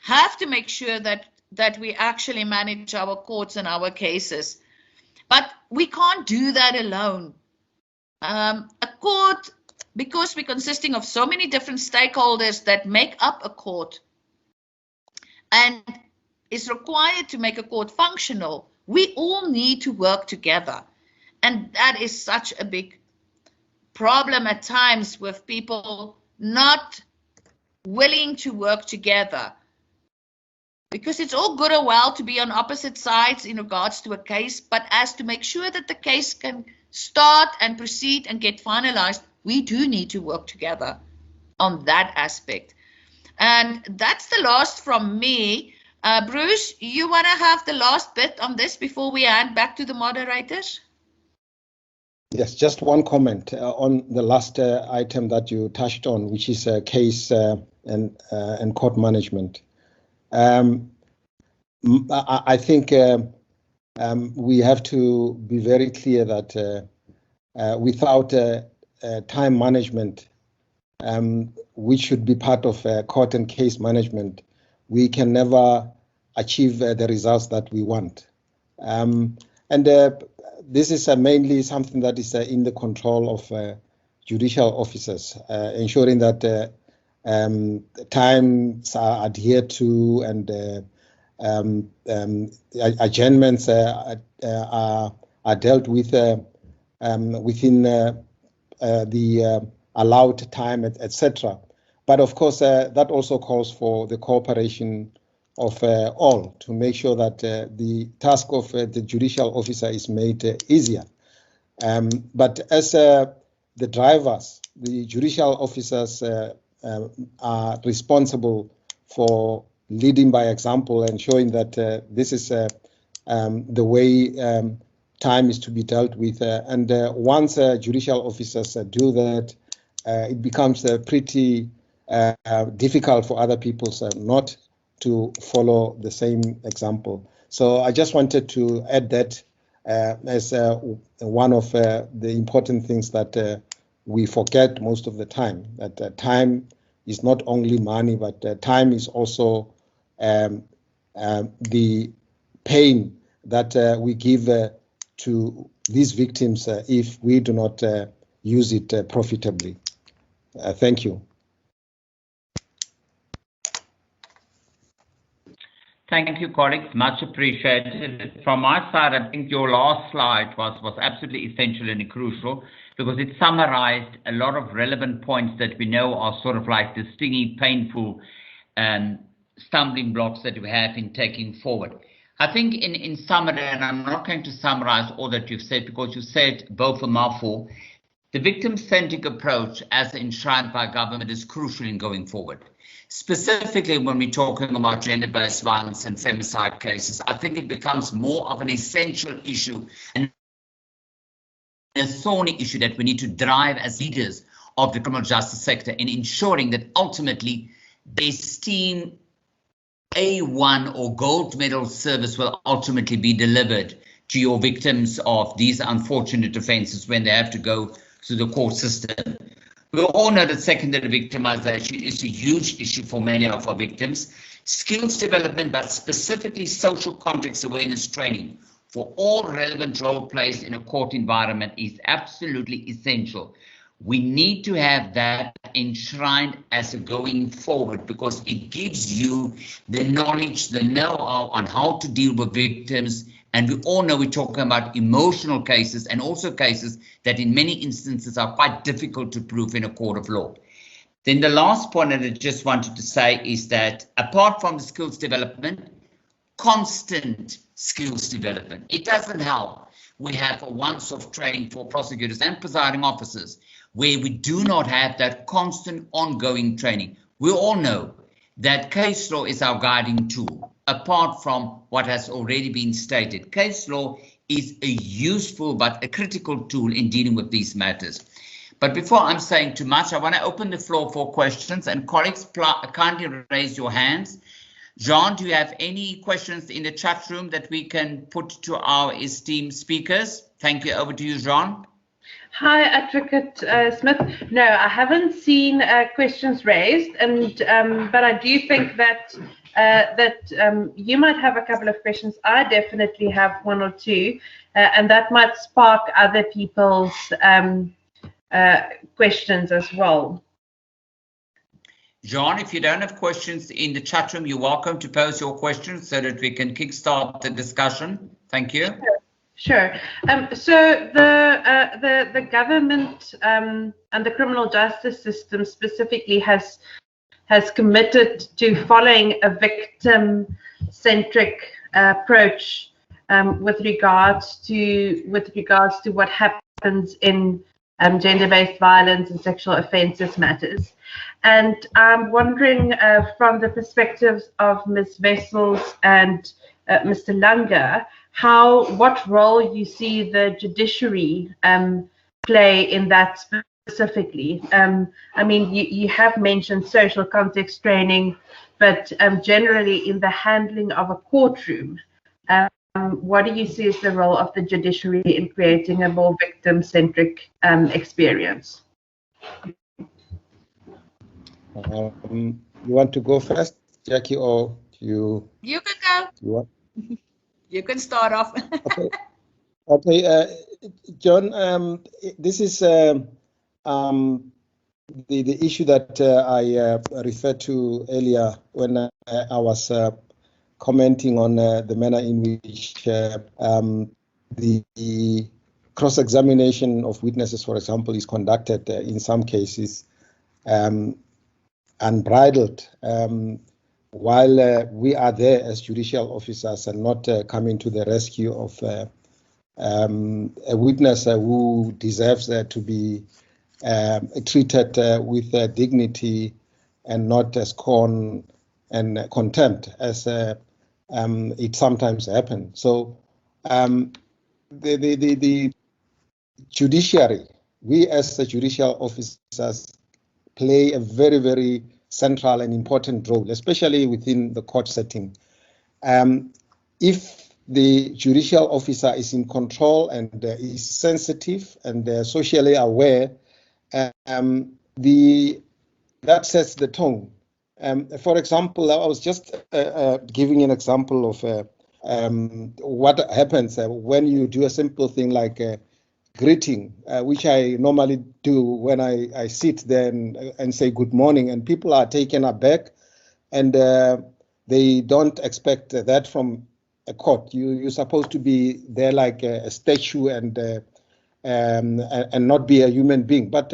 have to make sure that we actually manage our courts and our cases. But we can't do that alone. A court, because we're consisting of so many different stakeholders that make up a court, and is required to make a court functional, we all need to work together. And that is such a big problem at times with people not willing to work together. Because it's all good and well to be on opposite sides in regards to a case, but as to make sure that the case can start and proceed and get finalized, we do need to work together on that aspect. And that's the last from me. Bruce, you want to have the last bit on this before we hand back to the moderators? Yes, just one comment on the last item that you touched on, which is case and court management. I think we have to be very clear that without time management, which should be part of court and case management, we can never achieve the results that we want. This is mainly something that is in the control of judicial officers, ensuring that times are adhered to and adjournments are dealt with within the allowed time, etc. But of course, that also calls for the cooperation of all to make sure that the task of the judicial officer is made easier. But as the drivers, the judicial officers are responsible for leading by example and showing that this is the way time is to be dealt with. And once judicial officers do that, it becomes pretty difficult for other people not to follow the same example. So I just wanted to add that as one of the important things that we forget most of the time, that time is not only money, but time is also the pain that we give to these victims if we do not use it profitably. Thank you. Thank you, colleagues. Much appreciated. From my side, I think your last slide was absolutely essential and crucial because it summarized a lot of relevant points that we know are sort of like the stingy, painful stumbling blocks that we have in taking forward. I think in summary, and I'm not going to summarize all that you've said because you said both a mouthful, the victim-centric approach as enshrined by government is crucial in going forward. Specifically, when we're talking about gender-based violence and femicide cases, I think it becomes more of an essential issue and a thorny issue that we need to drive as leaders of the criminal justice sector in ensuring that ultimately the esteemed A1 or gold medal service will ultimately be delivered to your victims of these unfortunate offences when they have to go through the court system. We all know that secondary victimization is a huge issue for many of our victims. Skills development, but specifically social context awareness training for all relevant role plays in a court environment is absolutely essential. We need to have that enshrined as a going forward because it gives you the knowledge, the know-how on how to deal with victims. And we all know we're talking about emotional cases and also cases that in many instances are quite difficult to prove in a court of law. Then the last point that I just wanted to say is that apart from the skills development, constant skills development. It doesn't help. We have a once-off training for prosecutors and presiding officers where we do not have that constant ongoing training. We all know that case law is our guiding tool. Apart from what has already been stated, case law is a useful but a critical tool in dealing with these matters. But before I'm saying too much, I want to open the floor for questions, and colleagues, kindly raise your hands. Jean, do you have any questions in the chat room that we can put to our esteemed speakers? Thank you. Over to you, Jean. Hi, Advocate Smith. No, I haven't seen questions raised, and but I do think that you might have a couple of questions. I definitely have one or two, and that might spark other people's questions as well. Jean, if you don't have questions in the chat room, you're welcome to pose your questions so that we can kickstart the discussion. Thank you. Sure. So the government and the criminal justice system specifically has committed to following a victim-centric approach with regards to what happens in gender-based violence and sexual offences matters. And I'm wondering from the perspectives of Ms. Wessels and Mr. Langa, what role you see the judiciary play in that specifically. I mean, you have mentioned social context training, but generally in the handling of a courtroom, what do you see as the role of the judiciary in creating a more victim-centric experience? You want to go first, Jakkie, or you? You can go. You want? You can start off. Okay, John. This is the issue that I referred to earlier when I was commenting on the manner in which the cross-examination of witnesses, for example, is conducted in some cases unbridled. while we are there as judicial officers and not coming to the rescue of a witness who deserves to be treated with dignity and not scorn and contempt, as it sometimes happens. So the judiciary, we as the judicial officers play a very, very central and important role, especially within the court setting. If the judicial officer is in control and is sensitive and socially aware, that sets the tone. For example, I was just giving an example of what happens when you do a simple thing like greeting, which I normally do when I sit there and say good morning, and people are taken aback, and they don't expect that from a court. You're supposed to be there like a statue and not be a human being. But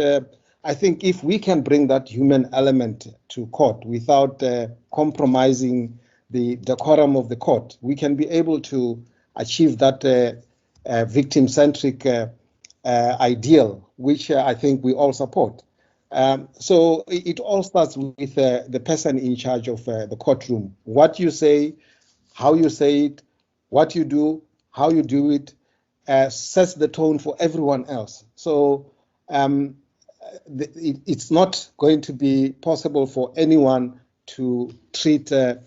I think if we can bring that human element to court without compromising the decorum of the court, we can be able to achieve that victim-centric ideal, which I think we all support. So it all starts with the person in charge of the courtroom. What you say, how you say it, what you do, how you do it, sets the tone for everyone else. So it's not going to be possible for anyone to treat a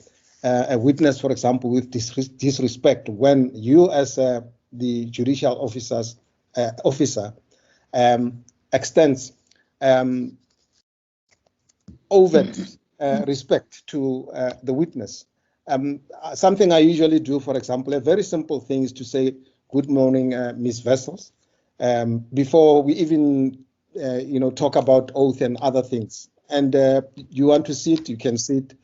witness, for example, with disrespect when you, as the judicial officer, extends overt respect to the witness. Something I usually do, for example, a very simple thing is to say, good morning, Ms. Wessels, before we even talk about oath and other things. And you want to sit, you can sit.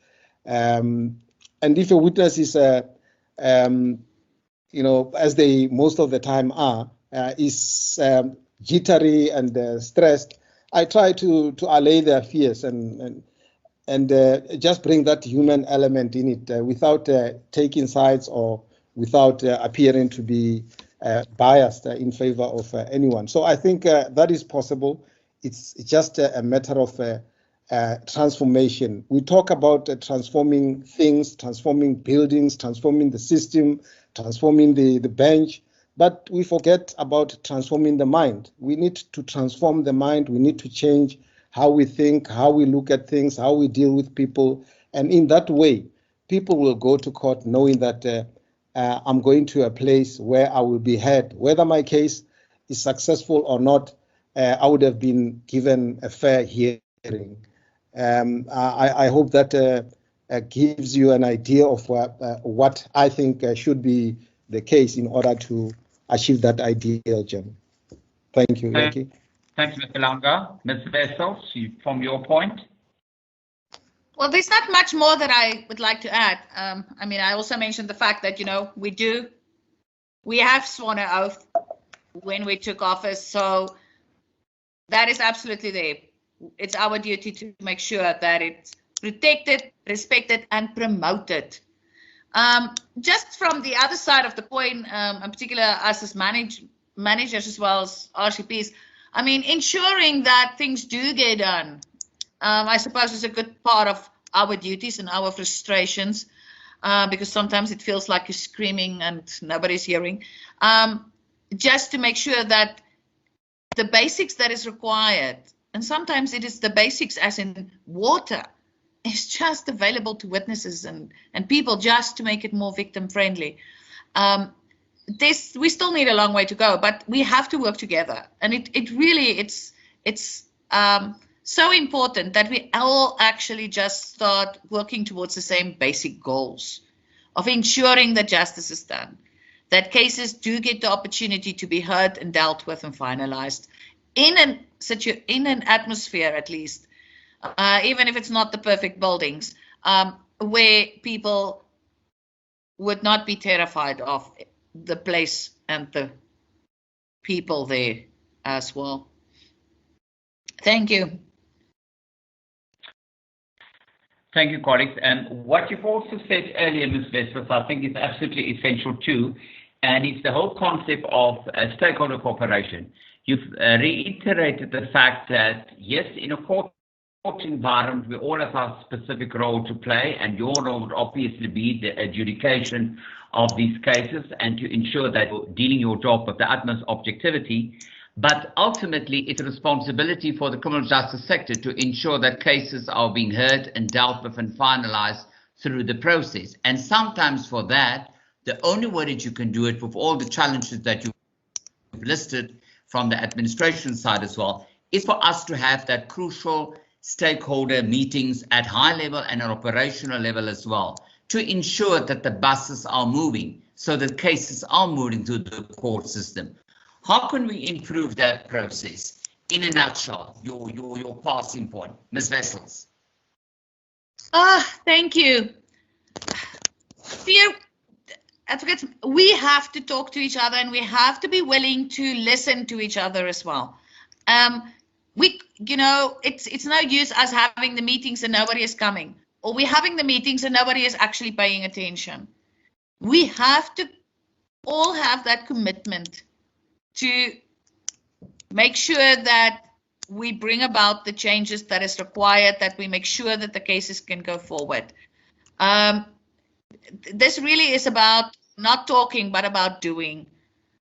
And if a witness is, as they most of the time are, is jittery and stressed, I try to allay their fears and just bring that human element in it without taking sides or without appearing to be biased in favor of anyone. So I think that is possible. It's just a matter of transformation. We talk about transforming things, transforming buildings, transforming the system, transforming the bench, but we forget about transforming the mind. We need to transform the mind. We need to change how we think, how we look at things, how we deal with people. And in that way, people will go to court knowing that I'm going to a place where I will be heard. Whether my case is successful or not, I would have been given a fair hearing. I hope that gives you an idea of what I think should be the case in order to achieve that ideal, Jen. Thank you, Jakkie. Thank you, Mr. Langa. Ms. Wessels, from your point? Well, there's not much more that I would like to add. I mean, I also mentioned the fact that, we have sworn an oath when we took office. So that is absolutely there. It's our duty to make sure that it's protected, respected, and promoted. Just from the other side of the coin, in particular, us as managers as well as RCPs, I mean, ensuring that things do get done, I suppose is a good part of our duties and our frustrations, because sometimes it feels like you're screaming and nobody's hearing. Just to make sure that the basics that is required, and sometimes it is the basics as in water, is just available to witnesses and people, just to make it more victim friendly. We still need a long way to go, but we have to work together. And it's so important that we all actually just start working towards the same basic goals of ensuring that justice is done, that cases do get the opportunity to be heard and dealt with and finalized in an atmosphere, at least, even if it's not the perfect buildings, where people would not be terrified of the place and the people there as well. Thank you. Thank you, colleagues. And what you've also said earlier, Ms. Wessels, I think is absolutely essential too, and it's the whole concept of stakeholder cooperation. You've reiterated the fact that, yes, in a court environment, we all have our specific role to play, and your role would obviously be the adjudication of these cases and to ensure that you're dealing your job with the utmost objectivity. But ultimately, it's a responsibility for the criminal justice sector to ensure that cases are being heard and dealt with and finalized through the process. And sometimes for that, the only way that you can do it with all the challenges that you've listed from the administration side as well, is for us to have that crucial stakeholder meetings at high level and at operational level as well, to ensure that the buses are moving, so that cases are moving through the court system. How can we improve that process? In a nutshell, your passing point, Ms. Wessels. Thank you. Dear advocates, we have to talk to each other, and we have to be willing to listen to each other as well. It's no use us having the meetings and nobody is coming, or we're having the meetings and nobody is actually paying attention. We have to all have that commitment to make sure that we bring about the changes that is required, that we make sure that the cases can go forward. This really is about not talking, but about doing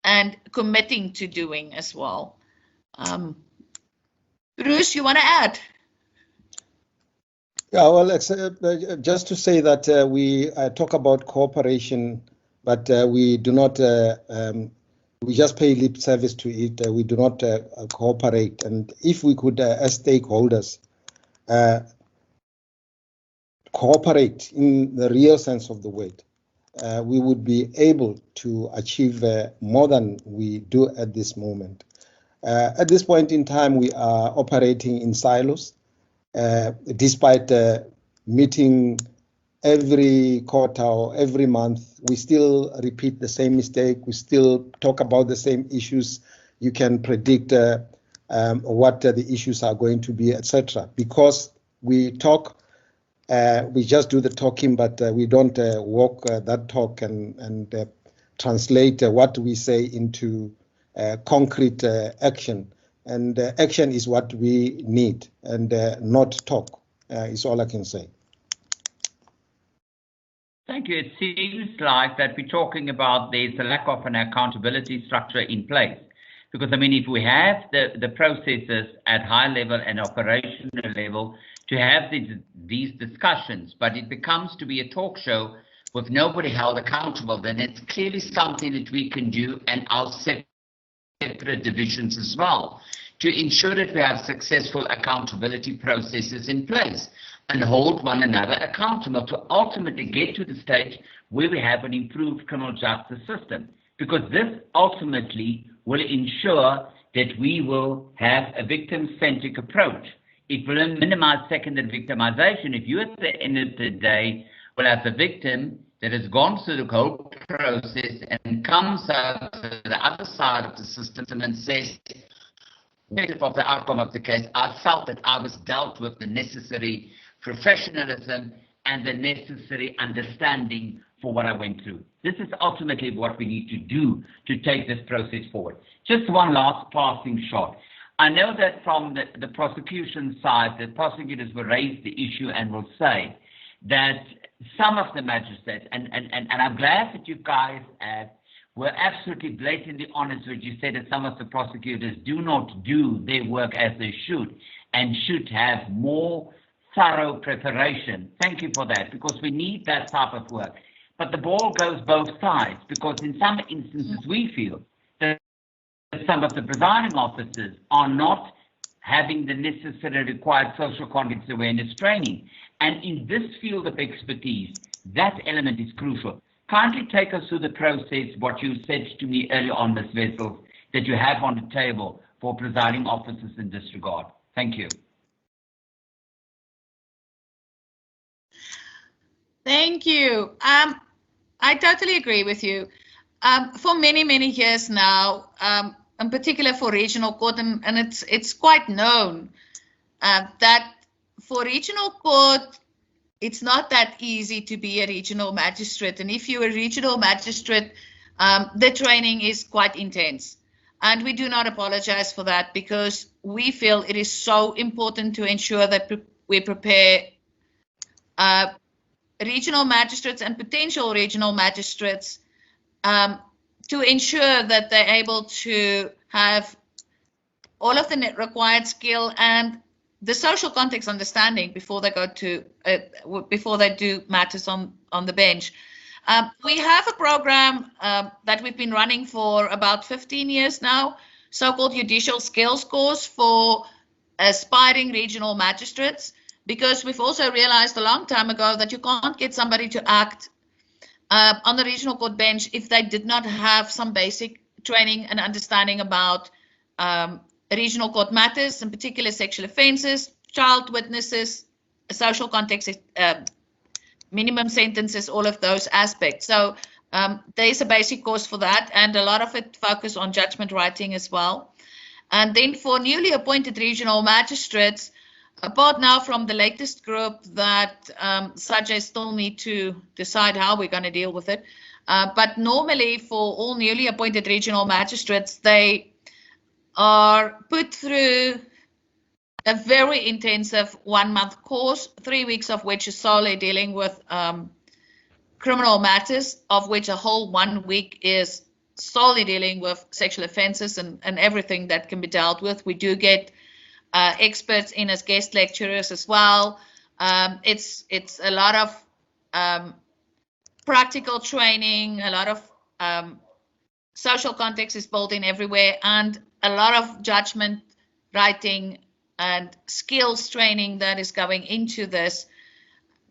and committing to doing as well. Bruce, you want to add? Yeah, well, just to say that we talk about cooperation, but we do not, we just pay lip service to it. We do not cooperate. And if we could, as stakeholders, cooperate in the real sense of the word, we would be able to achieve more than we do at this moment. At this point in time, we are operating in silos. Despite meeting every quarter or every month, we still repeat the same mistake. We still talk about the same issues. You can predict what the issues are going to be, etc. Because we talk, we just do the talking, but we don't walk that talk and translate what we say into concrete action. And action is what we need, and not talk, is all I can say. Thank you. It seems like that we're talking about there's a lack of an accountability structure in place. Because, I mean, if we have the processes at high level and operational level to have these discussions, but it becomes to be a talk show with nobody held accountable, then it's clearly something that we can do, and our separate divisions as well, to ensure that we have successful accountability processes in place and hold one another accountable to ultimately get to the stage where we have an improved criminal justice system. Because this ultimately will ensure that we will have a victim-centric approach. It will minimize secondary victimization. If you at the end of the day will have a victim that has gone through the whole process and comes out to the other side of the system and says, of the outcome of the case, I felt that I was dealt with the necessary professionalism and the necessary understanding for what I went through. This is ultimately what we need to do to take this process forward. Just one last passing shot. I know that from the prosecution side, the prosecutors will raise the issue and will say that some of the magistrates, and I'm glad that you guys were absolutely blatantly honest when you said that some of the prosecutors do not do their work as they should and should have more thorough preparation. Thank you for that, because we need that type of work. But the ball goes both sides, because in some instances we feel that some of the presiding officers are not having the necessary required social context awareness training. And in this field of expertise, that element is crucial. Kindly take us through the process, what you said to me earlier on, Ms. Wessels, that you have on the table for presiding officers in this regard. Thank you. Thank you. I totally agree with you. For many, many years now, in particular for regional court, and it's quite known that for regional court, it's not that easy to be a regional magistrate. And if you're a regional magistrate, the training is quite intense. And we do not apologize for that, because we feel it is so important to ensure that we prepare regional magistrates and potential regional magistrates to ensure that they're able to have all of the required skill and the social context understanding before they go to before they do matters on the bench. We have a program that we've been running for about 15 years now, so-called Judicial Skills Course for aspiring regional magistrates, because we've also realized a long time ago that you can't get somebody to act on the regional court bench if they did not have some basic training and understanding about regional court matters, in particular sexual offences, child witnesses, social context, minimum sentences, all of those aspects. So there's a basic course for that, and a lot of it focus on judgment writing as well. And then for newly appointed regional magistrates, apart now from the latest group that Sajay still need to decide how we're going to deal with it, but normally for all newly appointed regional magistrates, they are put through a very intensive 1-month course, 3 weeks of which is solely dealing with criminal matters, of which a whole 1 week is solely dealing with sexual offences and everything that can be dealt with. We do get experts in as guest lecturers as well. It's a lot of practical training, a lot of social context is built in everywhere, and a lot of judgment writing and skills training that is going into this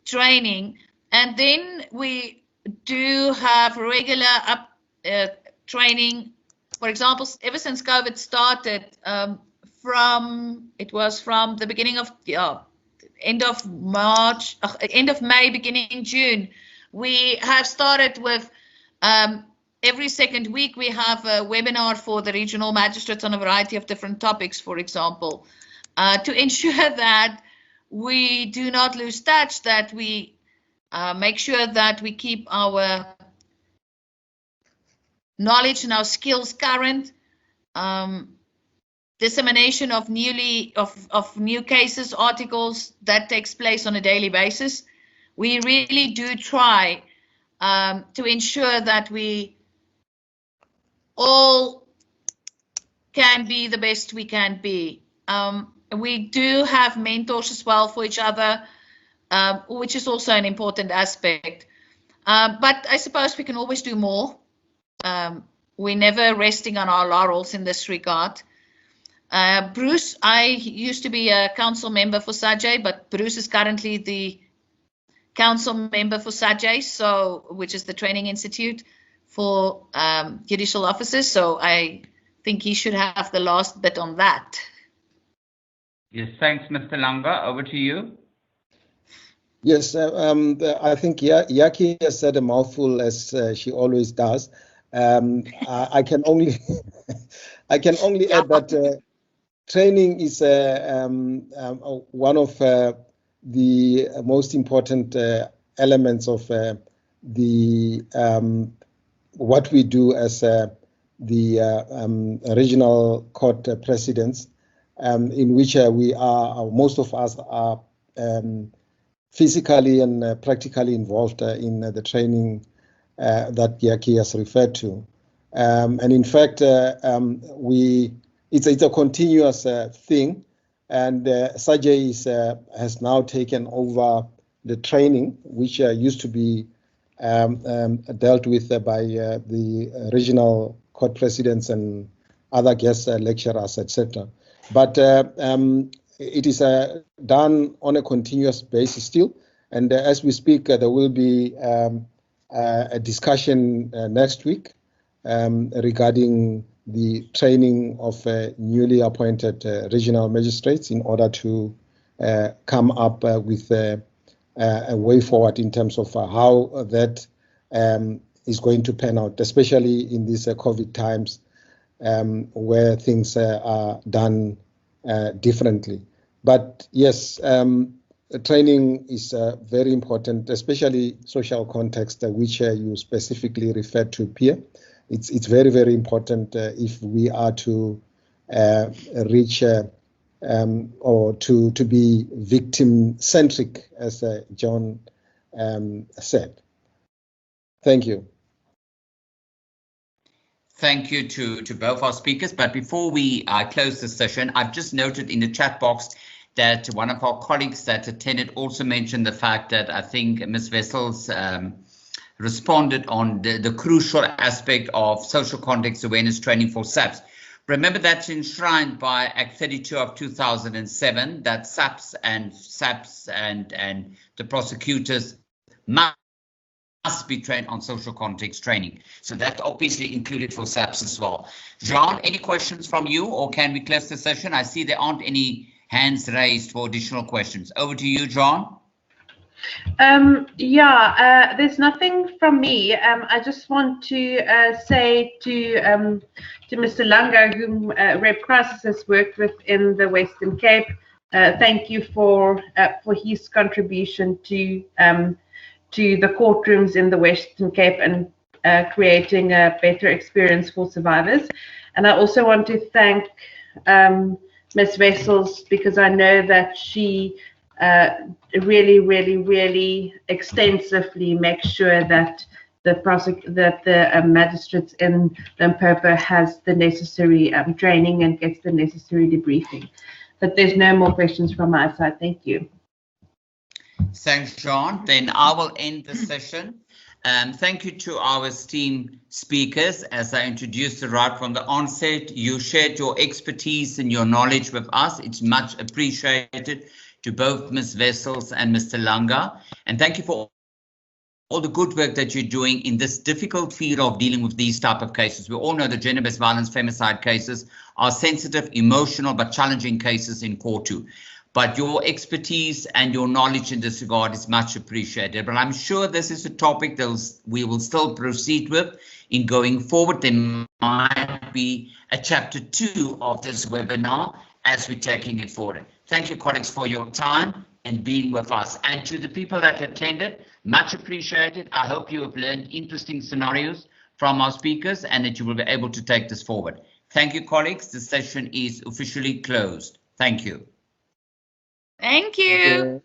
training. And then we do have regular training. For example, ever since COVID started, from the beginning of end of March, end of May, beginning June, we have started with every second week we have a webinar for the regional magistrates on a variety of different topics, for example, to ensure that we do not lose touch, that we make sure that we keep our knowledge and our skills current. Dissemination of new cases, articles, that takes place on a daily basis. We really do try to ensure that we all can be the best we can be. We do have mentors as well for each other, which is also an important aspect. But I suppose we can always do more. We're never resting on our laurels in this regard. Bruce, I used to be a council member for Sajay, but Bruce is currently the council member for Sajay, which is the training institute for judicial officers. So I think he should have the last bit on that. Yes, thanks, Mr. Langa. Over to you. Yes, I think Jakkie has said a mouthful, as she always does. I can only I can only add that training is one of the most important elements of what we do as the regional court presidents, in which most of us are physically and practically involved in the training that Jakkie has referred to. And in fact, it's a continuous thing, and Sajay has now taken over the training, which used to be dealt with by the regional court presidents and other guest lecturers, etc. But it is done on a continuous basis still, and as we speak, there will be a discussion next week regarding the training of newly appointed regional magistrates in order to come up with a way forward in terms of how that is going to pan out, especially in these COVID times where things are done differently. But yes, training is very important, especially social context, which you specifically referred to, Pierre. It's very, very important if we are to reach or to be victim-centric, as John said. Thank you. Thank you to both our speakers. But before we close the session, I've just noted in the chat box that one of our colleagues that attended also mentioned the fact that I think Ms. Wessels responded on the crucial aspect of social context awareness training for SAPs. Remember, that's enshrined by Act 32 of 2007, that SAPs and the prosecutors must be trained on social context training. So that's obviously included for SAPs as well. Jean, any questions from you, or can we close the session? I see there aren't any hands raised for additional questions. Over to you, John. There's nothing from me. I just want to say to Mr. Langa, whom Rep Crisis has worked with in the Western Cape, thank you for his contribution to the courtrooms in the Western Cape and creating a better experience for survivors. And I also want to thank Ms. Wessels, because I know that she really extensively makes sure that the magistrates in Limpopo has the necessary training and gets the necessary debriefing. But there's no more questions from my side. Thank you. Thanks, John. Then I will end the session. Thank you to our esteemed speakers. As I introduced right from the onset, you shared your expertise and your knowledge with us. It's much appreciated, to both Ms. Wessels and Mr. Langa. And thank you for all the good work that you're doing in this difficult field of dealing with these type of cases. We all know that gender-based violence, femicide cases are sensitive, emotional, but challenging cases in court too. But your expertise and your knowledge in this regard is much appreciated. But I'm sure this is a topic that we will still proceed with in going forward. There might be a chapter 2 of this webinar as we're taking it forward. Thank you, colleagues, for your time and being with us. And to the people that attended, much appreciated. I hope you have learned interesting scenarios from our speakers and that you will be able to take this forward. Thank you, colleagues. The session is officially closed. Thank you. Thank you.